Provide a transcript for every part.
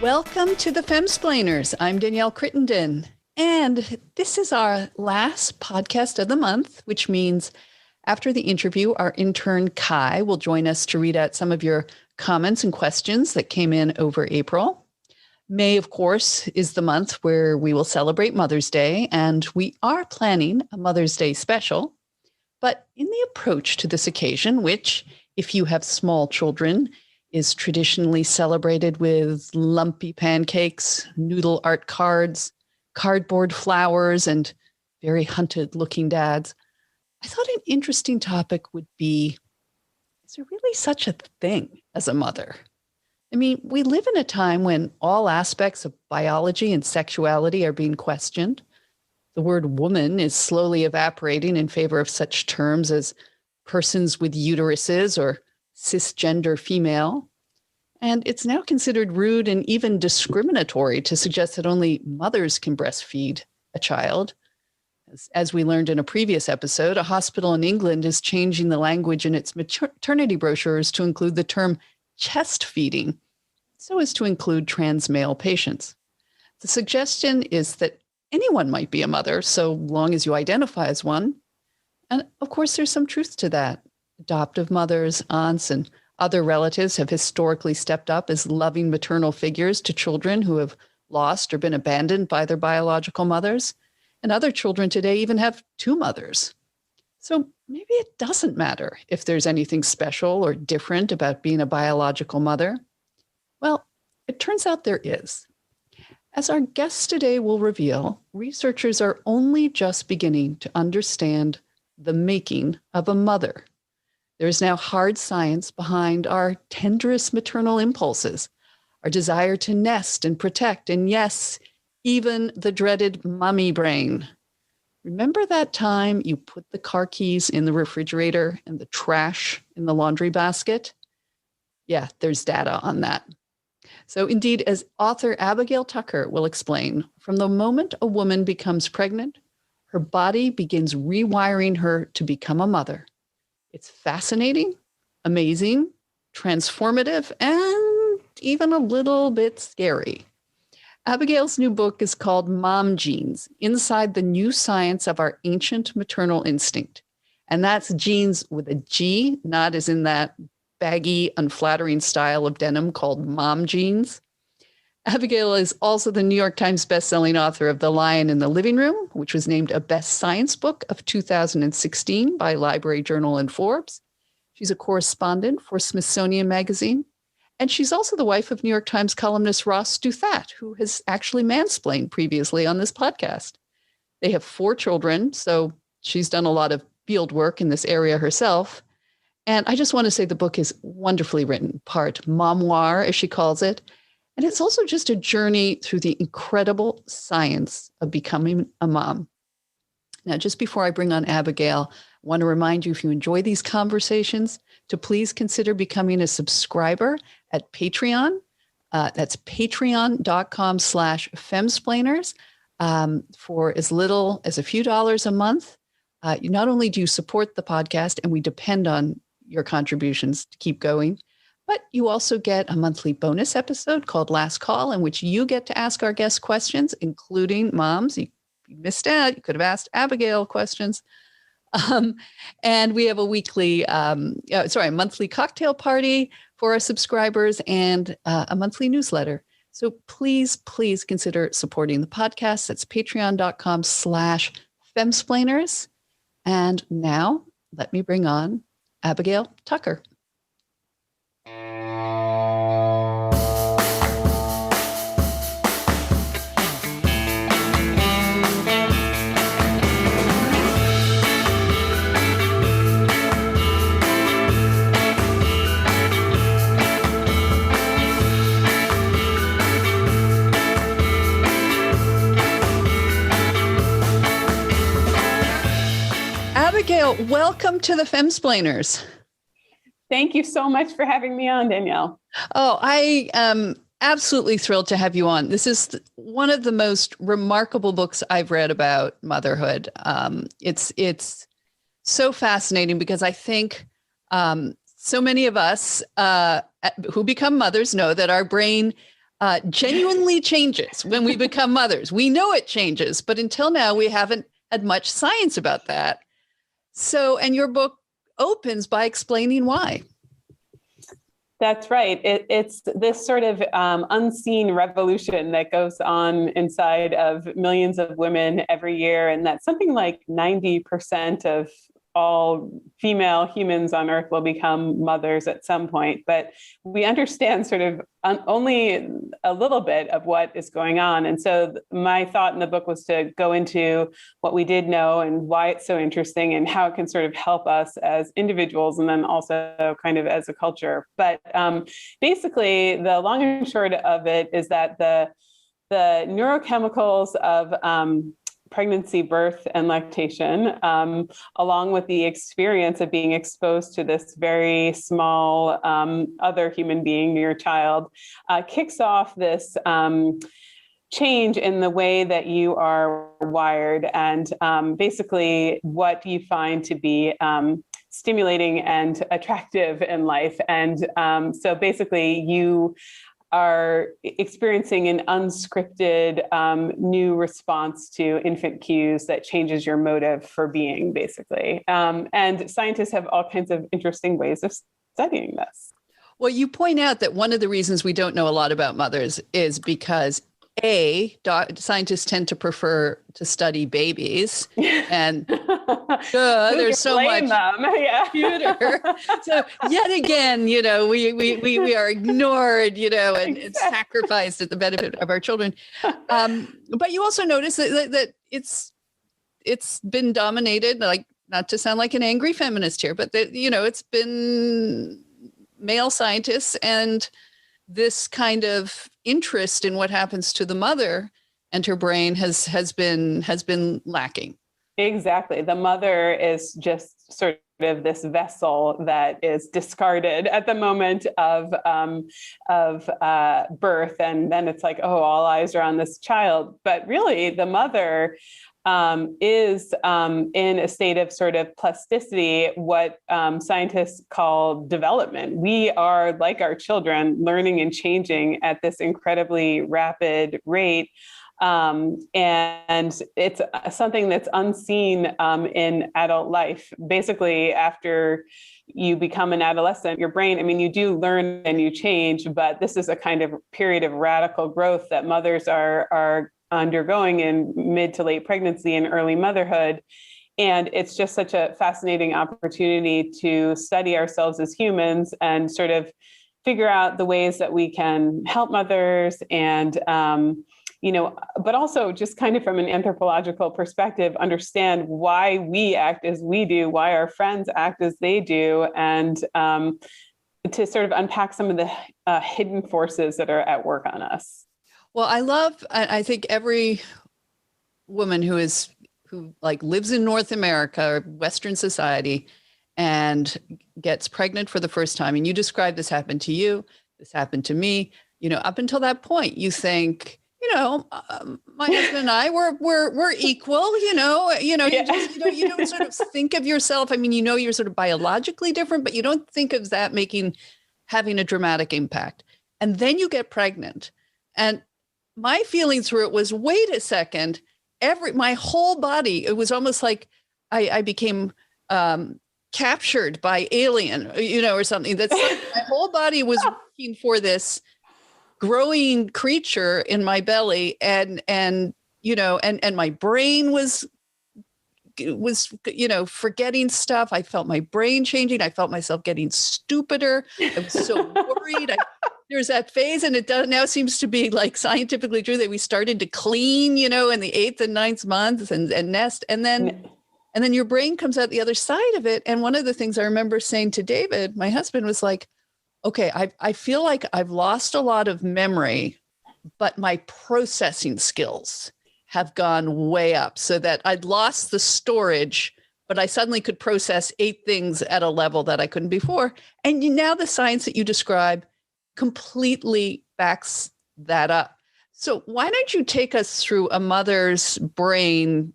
Welcome to the Femsplainers. I'm Danielle Crittenden, and this is our last podcast of the month, which means after the interview, our intern Kai will join us to read out some of your comments and questions that came in over April. May, of course, is the month where we will celebrate Mother's Day, and we are planning a Mother's Day special. But in the approach to this occasion, which, if you have small children, is traditionally celebrated with lumpy pancakes, noodle art cards, cardboard flowers, and very hunted-looking dads, I thought an interesting topic would be, is there really such a thing as a mother? I mean, we live in a time when all aspects of biology and sexuality are being questioned. The word woman is slowly evaporating in favor of such terms as persons with uteruses or cisgender female. And it's now considered rude and even discriminatory to suggest that only mothers can breastfeed a child. As we learned in a previous episode, a hospital in England is changing the language in its maternity brochures to include the term chest feeding, so as to include trans male patients. The suggestion is that anyone might be a mother, so long as you identify as one. And of course, there's some truth to that. Adoptive mothers, aunts, and other relatives have historically stepped up as loving maternal figures to children who have lost or been abandoned by their biological mothers. And other children today even have two mothers. So maybe it doesn't matter if there's anything special or different about being a biological mother. Well, it turns out there is. As our guest today will reveal, researchers are only just beginning to understand the making of a mother. There is now hard science behind our tenderest maternal impulses, our desire to nest and protect, and yes, even the dreaded mommy brain. Remember that time you put the car keys in the refrigerator and the trash in the laundry basket? Yeah, there's data on that. So indeed, as author Abigail Tucker will explain, from the moment a woman becomes pregnant, her body begins rewiring her to become a mother. It's fascinating, amazing, transformative, and even a little bit scary. Abigail's new book is called Mom Genes, Inside the New Science of Our Ancient Maternal Instinct. And that's genes with a G, not as in that baggy, unflattering style of denim called mom jeans. Abigail is also the New York Times bestselling author of The Lion in the Living Room, which was named a Best Science Book of 2016 by Library Journal and Forbes. She's a correspondent for Smithsonian Magazine. And she's also the wife of New York Times columnist Ross Douthat, who has actually mansplained previously on this podcast. They have 4 children, so she's done a lot of field work in this area herself. And I just want to say the book is wonderfully written, part memoir, as she calls it. And it's also just a journey through the incredible science of becoming a mom. Now, just before I bring on Abigail, I want to remind you, if you enjoy these conversations, to please consider becoming a subscriber at Patreon. That's patreon.com/femsplainers. For as little as a few dollars a month, not only do you support the podcast, and we depend on your contributions to keep going, but you also get a monthly bonus episode called Last Call, in which you get to ask our guests questions, including moms. You missed out. You could have asked Abigail questions. And we have a monthly cocktail party for our subscribers and a monthly newsletter. So please, please consider supporting the podcast. That's patreon.com/femsplainers. And now let me bring on Abigail Tucker. Abigail, welcome to the Femsplainers. Thank you so much for having me on, Danielle. Oh, I am absolutely thrilled to have you on. This is one of the most remarkable books I've read about motherhood. It's so fascinating because I think so many of us who become mothers know that our brain genuinely changes when we become mothers. We know it changes, but until now, we haven't had much science about that. So, and your book opens by explaining why. That's right. It's this sort of unseen revolution that goes on inside of millions of women every year. And that something like 90% of all female humans on Earth will become mothers at some point. But we understand sort of only a little bit of what is going on. And so my thought in the book was to go into what we did know and why it's so interesting and how it can sort of help us as individuals and then also kind of as a culture. But basically, the long and short of it is that the neurochemicals of pregnancy, birth, and lactation, along with the experience of being exposed to this very small other human being, your child, kicks off this change in the way that you are wired and basically what you find to be stimulating and attractive in life. And so basically you are experiencing an unscripted new response to infant cues that changes your motive for being, basically. And scientists have all kinds of interesting ways of studying this. Well, you point out that one of the reasons we don't know a lot about mothers is because scientists tend to prefer to study babies, and there's so much computer. So yet again, we are ignored, and sacrificed at the benefit of our children. But you also notice that it's been dominated, like, not to sound like an angry feminist here, but that, it's been male scientists, and this kind of interest in what happens to the mother and her brain has been lacking. Exactly. The mother is just sort of this vessel that is discarded at the moment of birth, and then it's like, oh, all eyes are on this child. But really, the mother is in a state of sort of plasticity, what scientists call development. We are, like our children, learning and changing at this incredibly rapid rate. And it's something that's unseen in adult life. Basically, after you become an adolescent, your brain, you do learn and you change, but this is a kind of period of radical growth that mothers are undergoing in mid to late pregnancy and early motherhood. And it's just such a fascinating opportunity to study ourselves as humans and sort of figure out the ways that we can help mothers and, but also just kind of from an anthropological perspective, understand why we act as we do, why our friends act as they do, and to sort of unpack some of the hidden forces that are at work on us. Well, I think every woman who lives in North America or Western society and gets pregnant for the first time, and you described this happened to you, this happened to me, up until that point, you think, my husband and I we're equal, you don't sort of think of yourself. You're sort of biologically different, but you don't think of that having a dramatic impact. And then you get pregnant, and my feelings through it was, wait a second, my whole body, it was almost like I became captured by alien, or something. That's like my whole body was looking for this growing creature in my belly, and my brain was forgetting stuff. I felt my brain changing. I felt myself getting stupider. I was so worried. There's that phase, and it now seems to be like scientifically true that we started to clean, in the 8th and 9th months and nest, and then your brain comes out the other side of it. And one of the things I remember saying to David, my husband, was like, okay, I feel like I've lost a lot of memory, but my processing skills have gone way up, so that I'd lost the storage, but I suddenly could process 8 things at a level that I couldn't before. And now the science that you describe completely backs that up. So why don't you take us through a mother's brain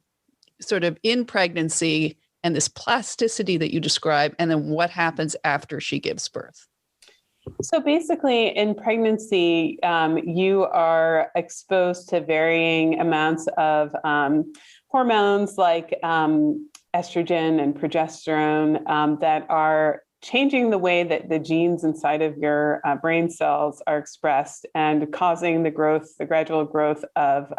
sort of in pregnancy and this plasticity that you describe, and then what happens after she gives birth? So basically, in pregnancy, you are exposed to varying amounts of hormones like estrogen and progesterone that are changing the way that the genes inside of your brain cells are expressed and causing the gradual growth of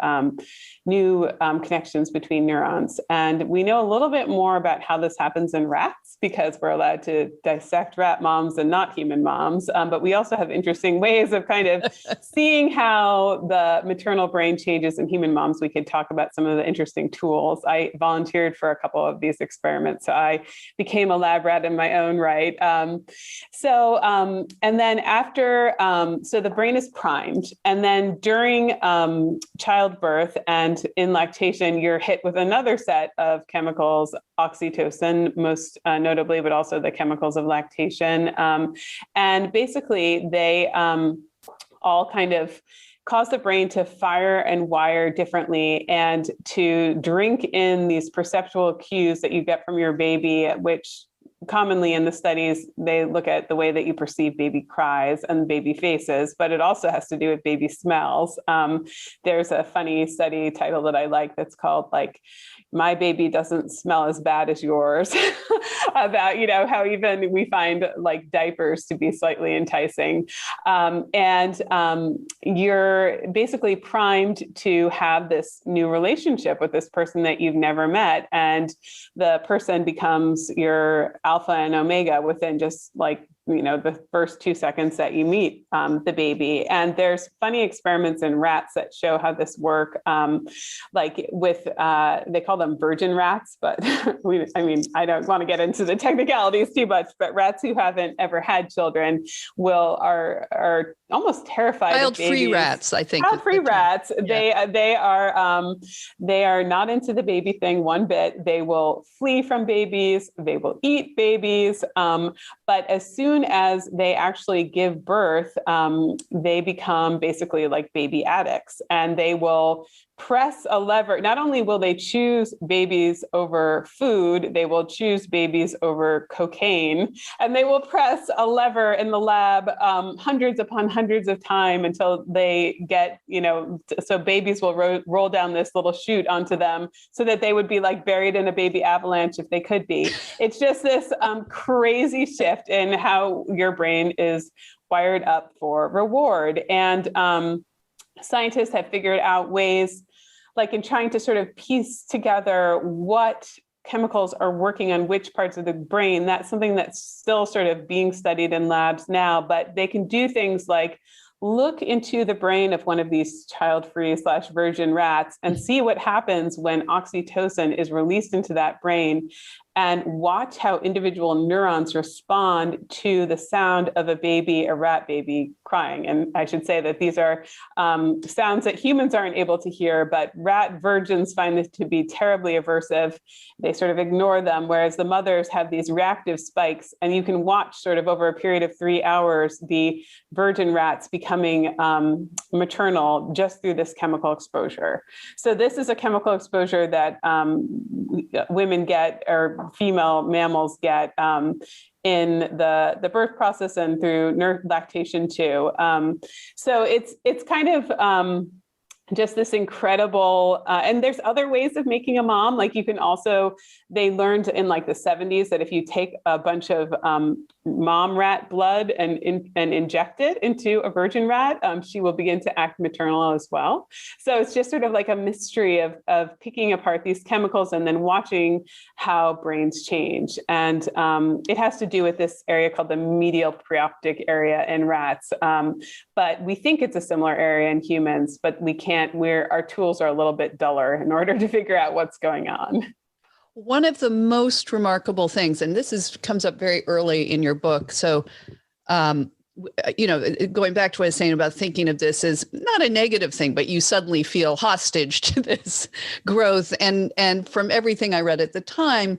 new connections between neurons. And we know a little bit more about how this happens in rats because we're allowed to dissect rat moms and not human moms. But we also have interesting ways of kind of seeing how the maternal brain changes in human moms. We could talk about some of the interesting tools. I volunteered for a couple of these experiments, so I became a lab rat in my own right. And then after, so the brain is primed, and then during childbirth and in lactation, you're hit with another set of chemicals, oxytocin, most notably, but also the chemicals of lactation. And basically, they all kind of cause the brain to fire and wire differently and to drink in these perceptual cues that you get from your baby, which commonly in the studies, they look at the way that you perceive baby cries and baby faces, but it also has to do with baby smells. There's a funny study title that I like that's called like, "My baby doesn't smell as bad as yours," about, how even we find like diapers to be slightly enticing. You're basically primed to have this new relationship with this person that you've never met. And the person becomes your alpha and omega within just like, the first 2 seconds that you meet the baby. And there's funny experiments in rats that show how this works, like with, they call them virgin rats, but I don't want to get into the technicalities too much, but rats who haven't ever had children are almost terrified of babies. Child-free rats, I think. Child-free rats. Yeah. They are not into the baby thing one bit. They will flee from babies. They will eat babies. But as soon as they actually give birth, they become basically like baby addicts, and they will press a lever. Not only will they choose babies over food, they will choose babies over cocaine, and they will press a lever in the lab hundreds upon hundreds of times until they get, so babies will roll down this little chute onto them so that they would be like buried in a baby avalanche if they could be. It's just this crazy shift in how your brain is wired up for reward. And scientists have figured out ways, like in trying to sort of piece together what chemicals are working on which parts of the brain. That's something that's still sort of being studied in labs now, but they can do things like look into the brain of one of these child-free / virgin rats and see what happens when oxytocin is released into that brain, and watch how individual neurons respond to the sound of a rat baby crying. And I should say that these are sounds that humans aren't able to hear, but rat virgins find this to be terribly aversive. They sort of ignore them, whereas the mothers have these reactive spikes. And you can watch sort of over a period of 3 hours, the virgin rats becoming maternal just through this chemical exposure. So this is a chemical exposure that women get, or female mammals get, in the birth process and through lactation too. So it's kind of just this incredible, and there's other ways of making a mom. Like you can also, they learned in like the 70s that if you take a bunch of mom rat blood and inject it into a virgin rat, she will begin to act maternal as well. So it's just sort of like a mystery of picking apart these chemicals and then watching how brains change. And it has to do with this area called the medial preoptic area in rats. But we think it's a similar area in humans, but we can't, our tools are a little bit duller in order to figure out what's going on. One of the most remarkable things, and this comes up very early in your book. So, going back to what I was saying about thinking of this as not a negative thing, but you suddenly feel hostage to this growth. And from everything I read at the time,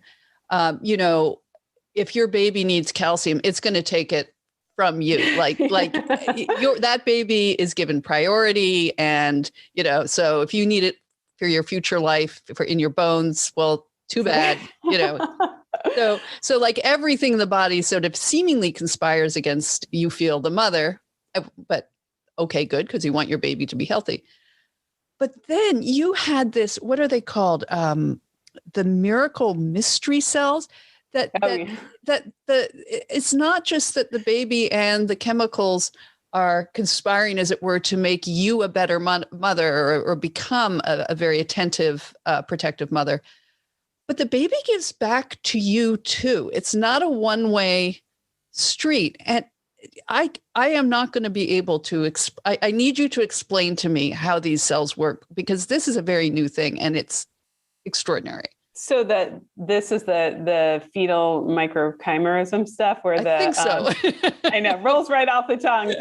if your baby needs calcium, it's going to take it from you. That baby is given priority. And, so if you need it for your future life, in your bones, well, too bad, So like everything in the body sort of seemingly conspires against, you feel, the mother, but okay, good, because you want your baby to be healthy. But then you had this, what are they called? The miracle mystery cells it's not just that the baby and the chemicals are conspiring, as it were, to make you a better mother or become a very attentive, protective mother, but the baby gives back to you too. It's not a one-way street. And I am not going to be able to, I need you to explain to me how these cells work, because this is a very new thing and it's extraordinary. So that this is the fetal microchimerism stuff where I think so. I know, rolls right off the tongue.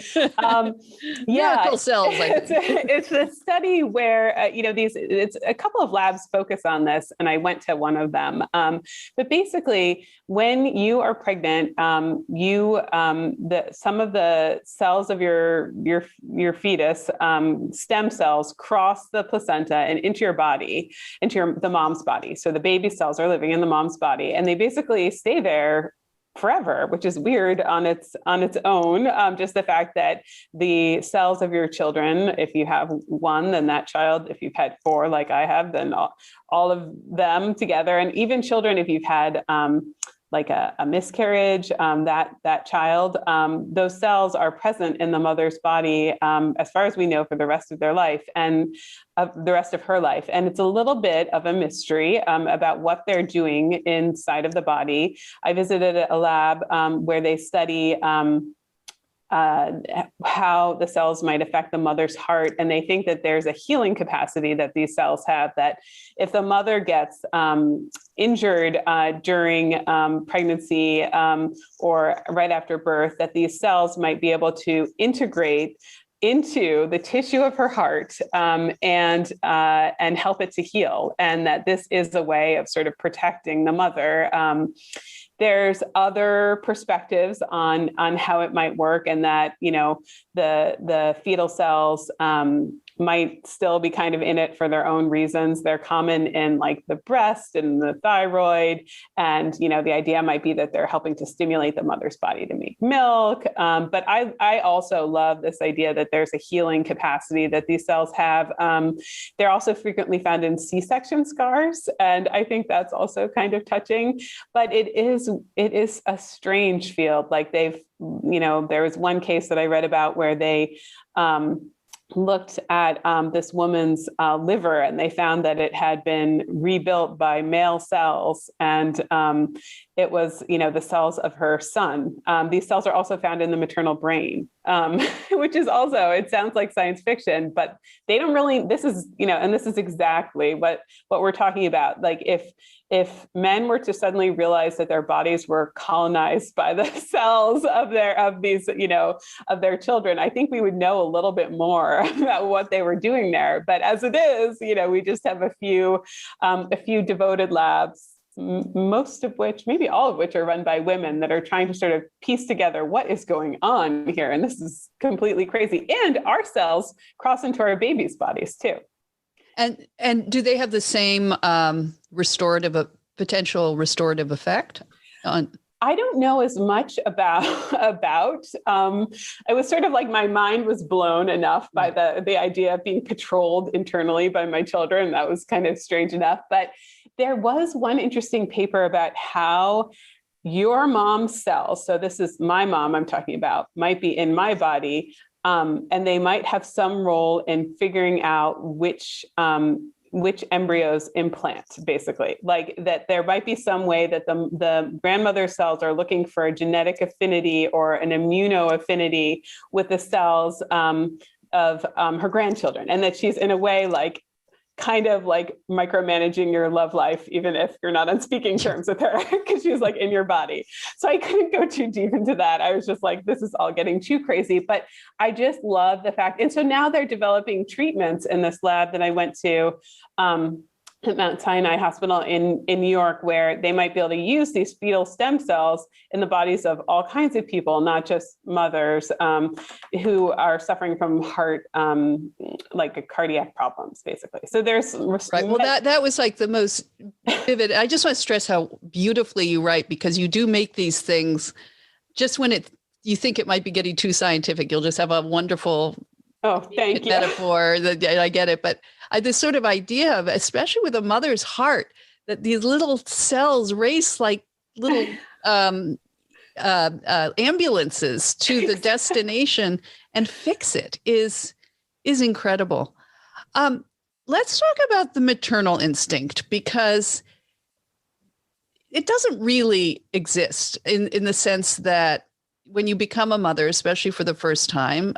Miracle cells. It's a study where it's a couple of labs focus on this, and I went to one of them. But basically, when you are pregnant, some of the cells of your fetus, stem cells, cross the placenta and into your body, into the mom's body. So the baby cells are living in the mom's body, and they basically stay there forever, which is weird on its own. Just the fact that the cells of your children, if you have one, then that child, if you've had four, like I have, then all of them together, and even children, if you've had like a miscarriage, that child, those cells are present in the mother's body, as far as we know, for the rest of their life and the rest of her life. And it's a little bit of a mystery about what they're doing inside of the body. I visited a lab where they study how the cells might affect the mother's heart. And they think that there's a healing capacity that these cells have, that if the mother gets injured during pregnancy or right after birth, that these cells might be able to integrate into the tissue of her heart and help it to heal. And that this is a way of sort of protecting the mother. There's other perspectives on how it might work, and that, the fetal cells might still be kind of in it for their own reasons. They're common in like the breast and the thyroid. And, the idea might be that they're helping to stimulate the mother's body to make milk. But I also love this idea that there's a healing capacity that these cells have. They're also frequently found in C-section scars. And I think that's also kind of touching, but it is a strange field. Like there was one case that I read about where they, looked at this woman's liver, and they found that it had been rebuilt by male cells, and it was, the cells of her son. These cells are also found in the maternal brain, which is also, it sounds like science fiction, but they don't really, this is, and this is exactly what we're talking about. Like if men were to suddenly realize that their bodies were colonized by the cells of their children, I think we would know a little bit more about what they were doing there. But as it is, we just have a few devoted labs, most of which, maybe all of which, are run by women that are trying to sort of piece together what is going on here. And this is completely crazy. And our cells cross into our babies' bodies too. And do they have the same potential restorative effect on? I don't know as much about. It was sort of like my mind was blown enough by the idea of being patrolled internally by my children. That was kind of strange enough. But there was one interesting paper about how your mom's cells, so this is my mom I'm talking about, might be in my body, and they might have some role in figuring out which embryos implant, basically. Like that there might be some way that the grandmother's cells are looking for a genetic affinity or an immuno affinity with the cells of her grandchildren, and that she's in a way like kind of like micromanaging your love life, even if you're not on speaking terms with her, because she's like in your body. So I couldn't go too deep into that. I was just like, this is all getting too crazy, but I just love the fact. And so now they're developing treatments in this lab that I went to at Mount Sinai Hospital in New York, where they might be able to use these fetal stem cells in the bodies of all kinds of people, not just mothers who are suffering from heart, like cardiac problems, basically. So there's right. Well, that was like the most vivid. I just want to stress how beautifully you write, because you do make these things just when you think it might be getting too scientific, you'll just have a wonderful thank you. metaphor. That I get it, but this sort of idea of, especially with a mother's heart, that these little cells race like little ambulances to the destination and fix it is incredible. Let's talk about the maternal instinct, because it doesn't really exist in the sense that when you become a mother, especially for the first time,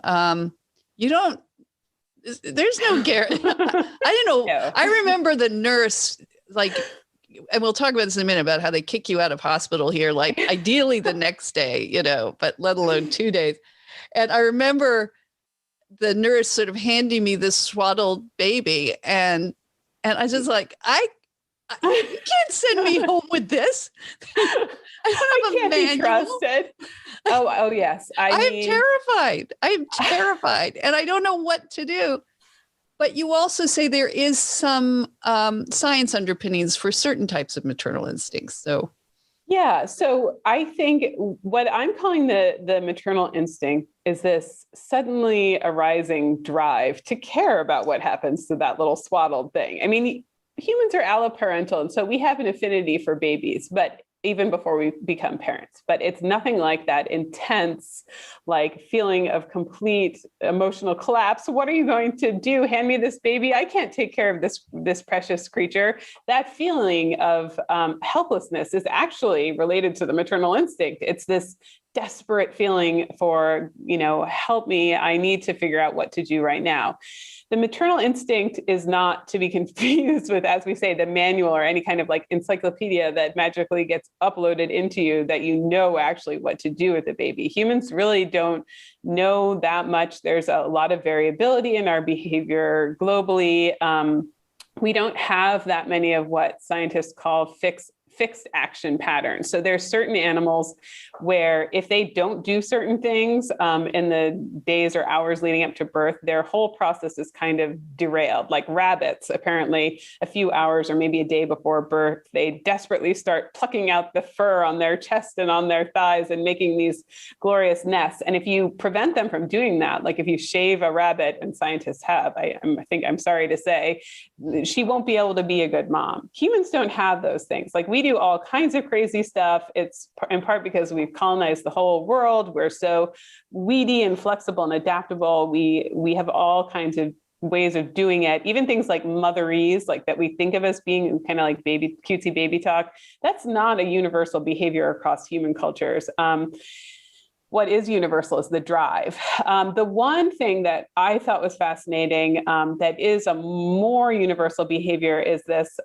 there's no guarantee. I don't know. No. I remember the nurse, like, and we'll talk about this in a minute, about how they kick you out of hospital here, like ideally the next day, but let alone 2 days. And I remember the nurse sort of handing me this swaddled baby. And I was just like, you can't send me home with this. I don't have a manual. Be trusted. Oh yes. I'm terrified. I'm terrified. And I don't know what to do. But you also say there is some science underpinnings for certain types of maternal instincts. So yeah. So I think what I'm calling the maternal instinct is this suddenly arising drive to care about what happens to that little swaddled thing. I mean, humans are alloparental, and so we have an affinity for babies, but even before we become parents, but it's nothing like that intense, like feeling of complete emotional collapse. What are you going to do? Hand me this baby? I can't take care of this precious creature. That feeling of helplessness is actually related to the maternal instinct. It's this desperate feeling for, help me. I need to figure out what to do right now. The maternal instinct is not to be confused with, as we say, the manual or any kind of like encyclopedia that magically gets uploaded into you that you know actually what to do with the baby. Humans really don't know that much. There's a lot of variability in our behavior globally. We don't have that many of what scientists call fixed action patterns. So there's certain animals where if they don't do certain things in the days or hours leading up to birth, their whole process is kind of derailed. Like rabbits, apparently a few hours or maybe a day before birth, they desperately start plucking out the fur on their chest and on their thighs and making these glorious nests. And if you prevent them from doing that, like if you shave a rabbit, and scientists have, I'm sorry to say, she won't be able to be a good mom. Humans don't have those things. Like we do all kinds of crazy stuff. It's in part because we've colonized the whole world. We're so weedy and flexible and adaptable. We have all kinds of ways of doing it. Even things like motherese, like that we think of as being kind of like cutesy baby talk. That's not a universal behavior across human cultures. What is universal is the drive. The one thing that I thought was fascinating that is a more universal behavior is this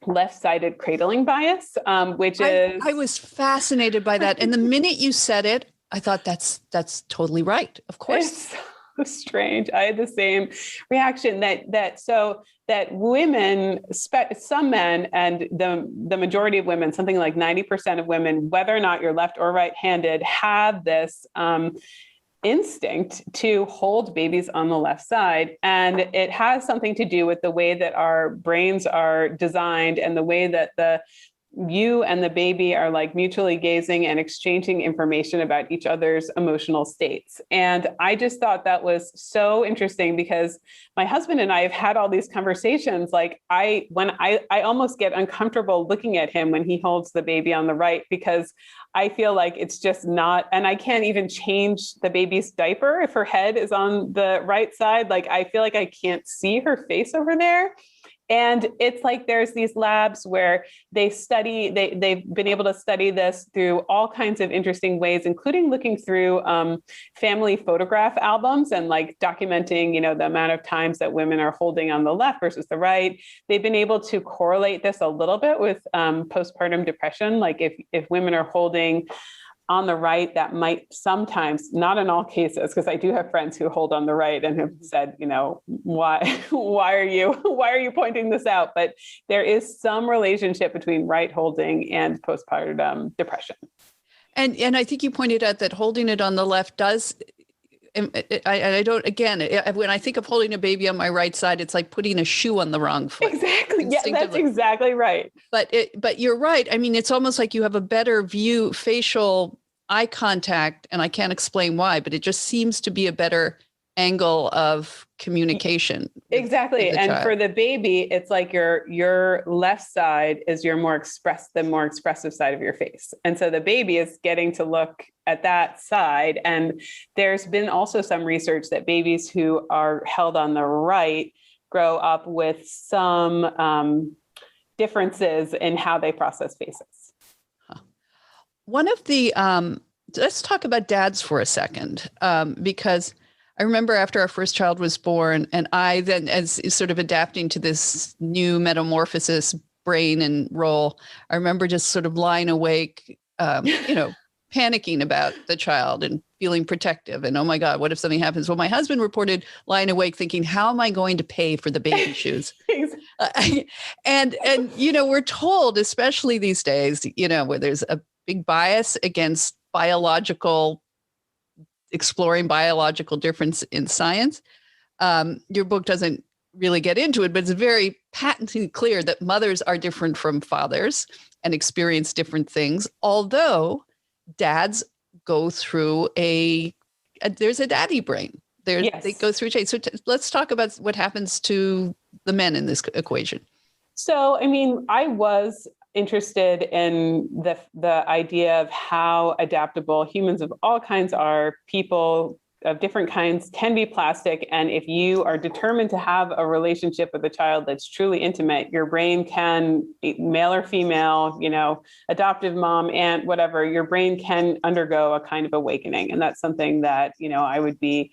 left-sided cradling bias, which is... I was fascinated by that. And the minute you said it, I thought that's totally right. Of course. It's so strange. I had the same reaction that women, some men, and the majority of women, something like 90% of women, whether or not you're left or right-handed, have this instinct to hold babies on the left side. And it has something to do with the way that our brains are designed and the way that you and the baby are like mutually gazing and exchanging information about each other's emotional states. And I just thought that was so interesting because my husband and I have had all these conversations. Like I almost get uncomfortable looking at him when he holds the baby on the right, because I feel like it's just not, and I can't even change the baby's diaper if her head is on the right side. Like I feel like I can't see her face over there. And it's like there's these labs where they've been able to study this through all kinds of interesting ways, including looking through family photograph albums and like documenting, the amount of times that women are holding on the left versus the right. They've been able to correlate this a little bit with postpartum depression. Like if women are holding on the right, that might sometimes, not in all cases, because I do have friends who hold on the right and have said, why are you pointing this out? But there is some relationship between right holding and postpartum depression. And I think you pointed out that holding it on the left does, I don't, again, when I think of holding a baby on my right side, it's like putting a shoe on the wrong foot. Exactly. Yeah, that's exactly right. But you're right. I mean, it's almost like you have a better view, facial eye contact, and I can't explain why, but it just seems to be a better angle of communication. Exactly. And child. For the baby, it's like your left side is the more expressive side of your face. And so the baby is getting to look at that side. And there's been also some research that babies who are held on the right grow up with some differences in how they process faces. One of the, let's talk about dads for a second, because I remember after our first child was born, and I then, as sort of adapting to this new metamorphosis brain and role, I remember just sort of lying awake, panicking about the child and feeling protective. And, oh my God, what if something happens? Well, my husband reported lying awake thinking, how am I going to pay for the baby shoes? And we're told, especially these days, where there's a big bias against exploring biological difference in science. Your book doesn't really get into it, but it's very patently clear that mothers are different from fathers and experience different things. Although dads go through there's a daddy brain. Yes. They go through a change. So let's talk about what happens to the men in this equation. So, I was interested in the idea of how adaptable humans of all kinds are. People of different kinds can be plastic. And if you are determined to have a relationship with a child that's truly intimate, your brain can, male or female, adoptive mom, aunt, whatever, your brain can undergo a kind of awakening. And that's something that, I would be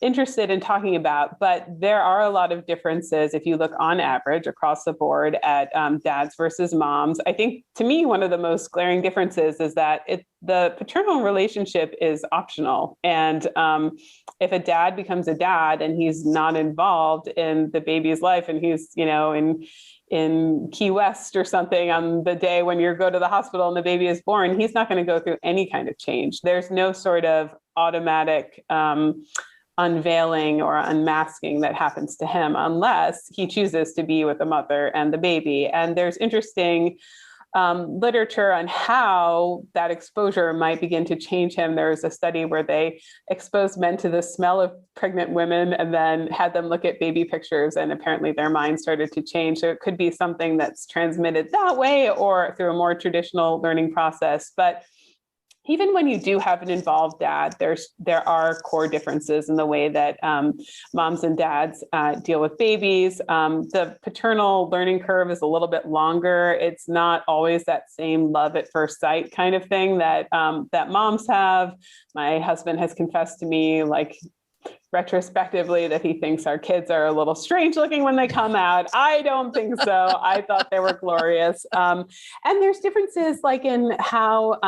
interested in talking about. But there are a lot of differences if you look on average across the board at dads versus moms. I think, to me, one of the most glaring differences is that the paternal relationship is optional. And if a dad becomes a dad and he's not involved in the baby's life, and he's in Key West or something on the day when you go to the hospital and the baby is born, he's not going to go through any kind of change. There's no sort of automatic unveiling or unmasking that happens to him unless he chooses to be with the mother and the baby. And there's interesting literature on how that exposure might begin to change him. There was a study where they exposed men to the smell of pregnant women and then had them look at baby pictures, and apparently their minds started to change. So it could be something that's transmitted that way or through a more traditional learning process. But even when you do have an involved dad, there are core differences in the way that moms and dads deal with babies. The paternal learning curve is a little bit longer. It's not always that same love at first sight kind of thing that moms have. My husband has confessed to me, like, retrospectively, that he thinks our kids are a little strange looking when they come out. I don't think so. I thought they were glorious. And there's differences like in how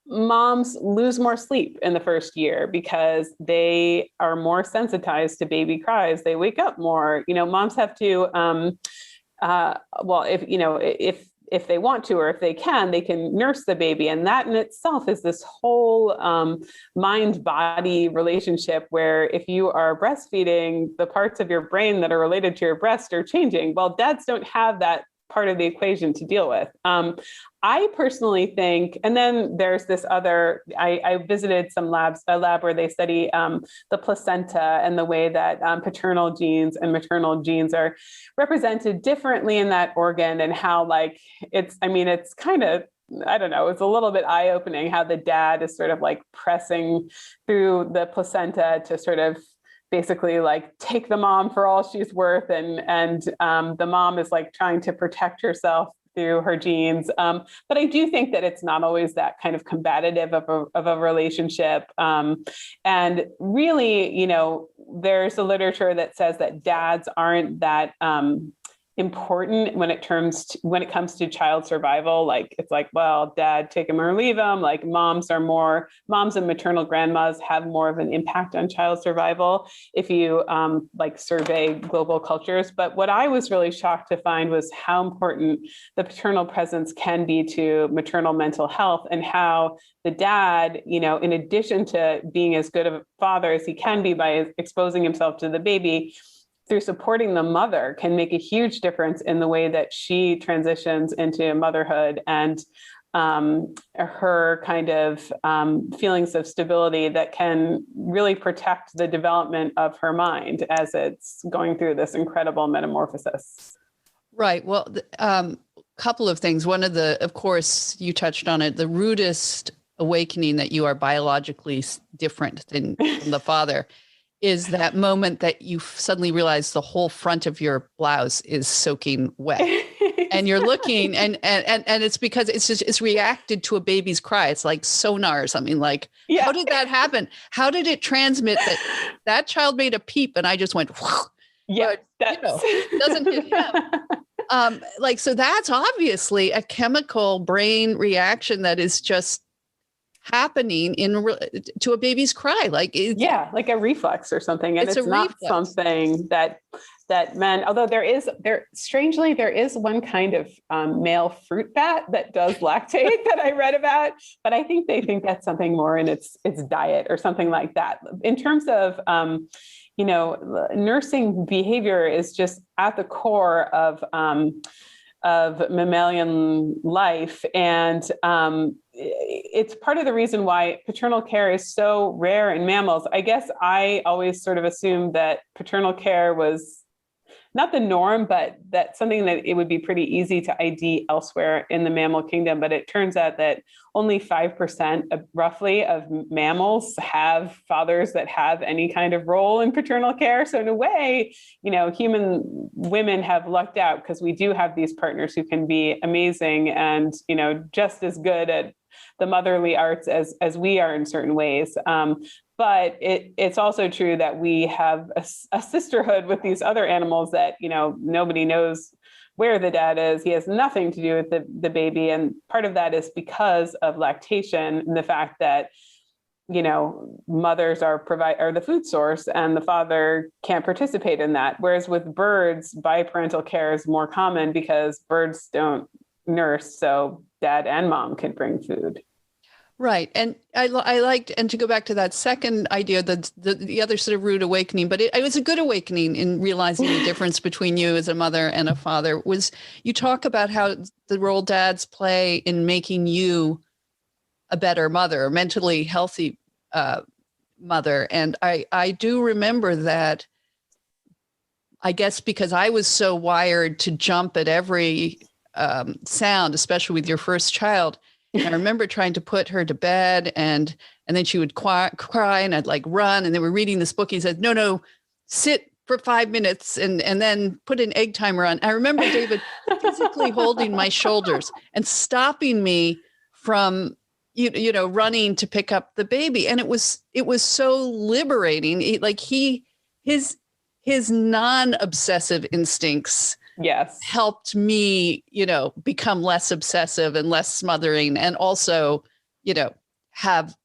moms lose more sleep in the first year because they are more sensitized to baby cries. They wake up more. Moms have to, if they want to, or if they can nurse the baby. And that in itself is this whole mind-body relationship where if you are breastfeeding, the parts of your brain that are related to your breast are changing. Well, dads don't have that part of the equation to deal with. I personally think, and then there's this other, I visited a lab where they study the placenta and the way that paternal genes and maternal genes are represented differently in that organ, and how it's kind of, I don't know, it's a little bit eye-opening how the dad is sort of like pressing through the placenta to sort of basically take the mom for all she's worth. And the mom is trying to protect herself through her genes. But I do think that it's not always that kind of combative of a relationship. And really, there's a literature that says that dads aren't that important when it comes to child survival. Like, it's like, well, dad, take him or leave him. Like, moms and maternal grandmas have more of an impact on child survival if you like survey global cultures. But what I was really shocked to find was how important the paternal presence can be to maternal mental health, and how the dad, in addition to being as good of a father as he can be by exposing himself to the baby, through supporting the mother, can make a huge difference in the way that she transitions into motherhood, and her kind of feelings of stability that can really protect the development of her mind as it's going through this incredible metamorphosis. Right. Well, couple of things. One of course, you touched on it, the rudest awakening that you are biologically different than the father is that moment that you suddenly realize the whole front of your blouse is soaking wet. And you're looking and it's because it's reacted to a baby's cry. It's like sonar or something. Like, yeah. How did that happen? How did it transmit that child made a peep and I just went, yeah, doesn't hit him. So that's obviously a chemical brain reaction that is just happening to a baby's cry. Like a reflex or something. And it's not reflex. Something that men, although there is one kind of male fruit bat that does lactate that I read about, but I think they think that's something more in its diet or something like that. In terms of, nursing behavior is just at the core of mammalian life. And it's part of the reason why paternal care is so rare in mammals. I guess I always sort of assumed that paternal care was not the norm, but that's something that it would be pretty easy to ID elsewhere in the mammal kingdom. But it turns out that only 5% roughly of mammals have fathers that have any kind of role in paternal care. So in a way, human women have lucked out because we do have these partners who can be amazing and, just as good at the motherly arts as we are in certain ways. But it's also true that we have a sisterhood with these other animals that, nobody knows where the dad is. He has nothing to do with the baby. And part of that is because of lactation and the fact that, mothers are the food source and the father can't participate in that. Whereas with birds, biparental care is more common because birds don't nurse. So dad and mom can bring food. Right. And I liked, and to go back to that second idea, the other sort of rude awakening, but it was a good awakening in realizing the difference between you as a mother and a father, was you talk about how the role dads play in making you a better mother, a mentally healthy mother. And I do remember that, I guess because I was so wired to jump at every sound, especially with your first child. And I remember trying to put her to bed and then she would cry and I'd like run. And they were reading this book. He said, no, sit for 5 minutes and then put an egg timer on. I remember David physically holding my shoulders and stopping me from, running to pick up the baby. And it was so liberating. His non-obsessive instincts helped me, become less obsessive and less smothering, and also, have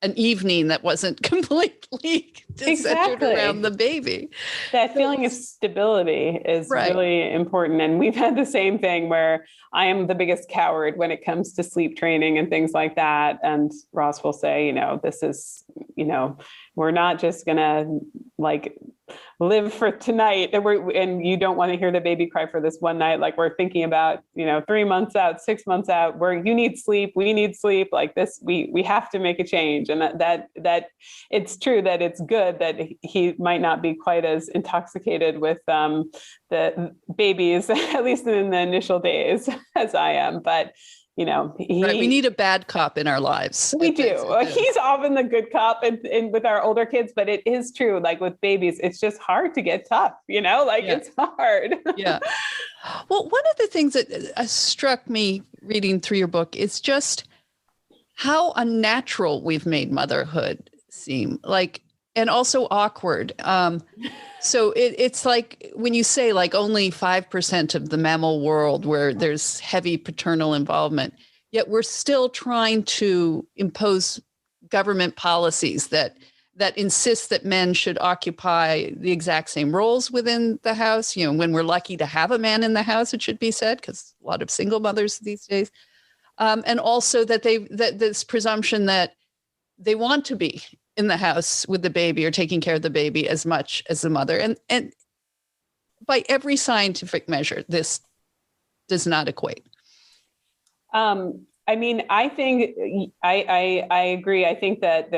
an evening that wasn't completely centered around the baby. That feeling of stability is really important. And we've had the same thing where I am the biggest coward when it comes to sleep training and things like that. And Ross will say, this is, we're not just going to live for tonight and you don't want to hear the baby cry for this one night. Like, we're thinking about, 3 months out, 6 months out, where you need sleep, we need sleep, like this, we have to make a change. And that it's true that it's good that he might not be quite as intoxicated with the babies, at least in the initial days, as I am. But we need a bad cop in our lives. We do. He's often the good cop and with our older kids, but it is true. Like with babies, it's just hard to get tough, it's hard. Yeah. Well, one of the things that struck me reading through your book is just how unnatural we've made motherhood seem. and also awkward. So it's like when you say like only 5% of the mammal world where there's heavy paternal involvement, yet we're still trying to impose government policies that insist that men should occupy the exact same roles within the house. You know, when we're lucky to have a man in the house, it should be said, because a lot of single mothers these days. And also that this presumption that they want to be in the house with the baby or taking care of the baby as much as the mother. And by every scientific measure, this does not equate. I mean, I think I agree. I think that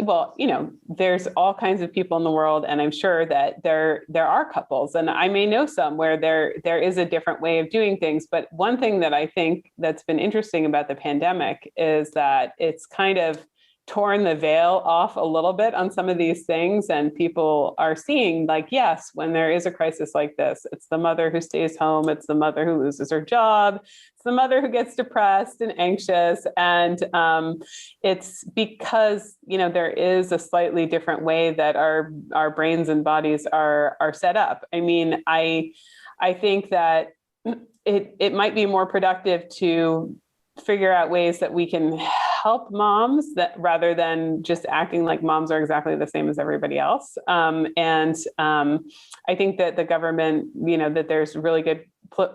well, you know, there's all kinds of people in the world, and I'm sure that there are couples, and I may know some where there is a different way of doing things. But one thing that I think that's been interesting about the pandemic is that it's kind of torn the veil off a little bit on some of these things, and people are seeing, like, yes, when there is a crisis like this, it's the mother who stays home, it's the mother who loses her job, it's the mother who gets depressed and anxious, and it's because, you know, there is a slightly different way that our brains and bodies are set up. I mean, I think that it might be more productive to figure out ways that we can help moms, that rather than just acting like moms are exactly the same as everybody else. And I think that the government, you know, that there's really good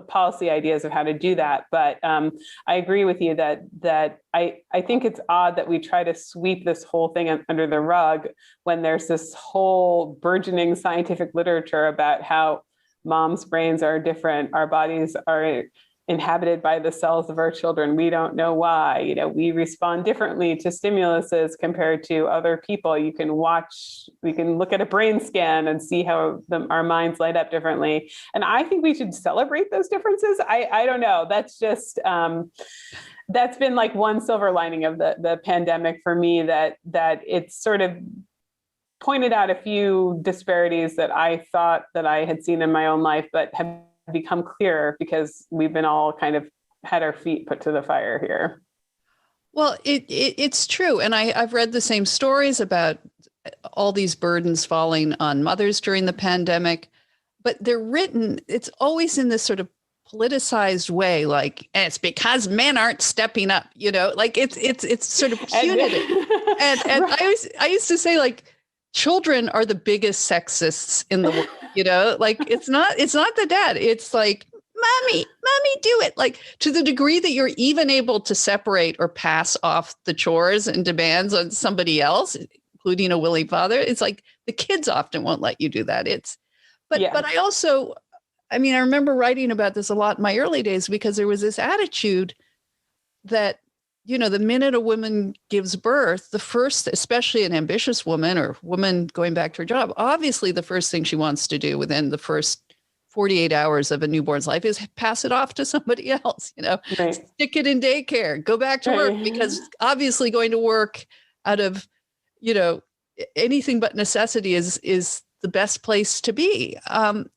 policy ideas of how to do that. But I agree with you that I think it's odd that we try to sweep this whole thing under the rug when there's this whole burgeoning scientific literature about how moms' brains are different, our bodies are inhabited by the cells of our children. We don't know why. You know, we respond differently to stimuluses compared to other people. We can look at a brain scan and see how our minds light up differently. And I think we should celebrate those differences. I don't know. That's just, that's been like one silver lining of the pandemic for me, that it's sort of pointed out a few disparities that I thought that I had seen in my own life, but have become clearer because we've been all kind of had our feet put to the fire here. Well, it's true. And I've read the same stories about all these burdens falling on mothers during the pandemic, but they're written, it's always in this sort of politicized way, like, and it's because men aren't stepping up, you know, like it's sort of punitive. And right. I used to say, like, children are the biggest sexists in the world, you know, like it's not the dad. It's like, mommy, do it. Like, to the degree that you're even able to separate or pass off the chores and demands on somebody else, including a willing father, it's like the kids often won't let you do that. But I also, I mean, I remember writing about this a lot in my early days, because there was this attitude that, you know, the minute a woman gives birth, the first, especially an ambitious woman or woman going back to her job, obviously the first thing she wants to do within the first 48 hours of a newborn's life is pass it off to somebody else, you know, right. Stick it in daycare, go back to work, because obviously going to work out of, you know, anything but necessity is the best place to be. And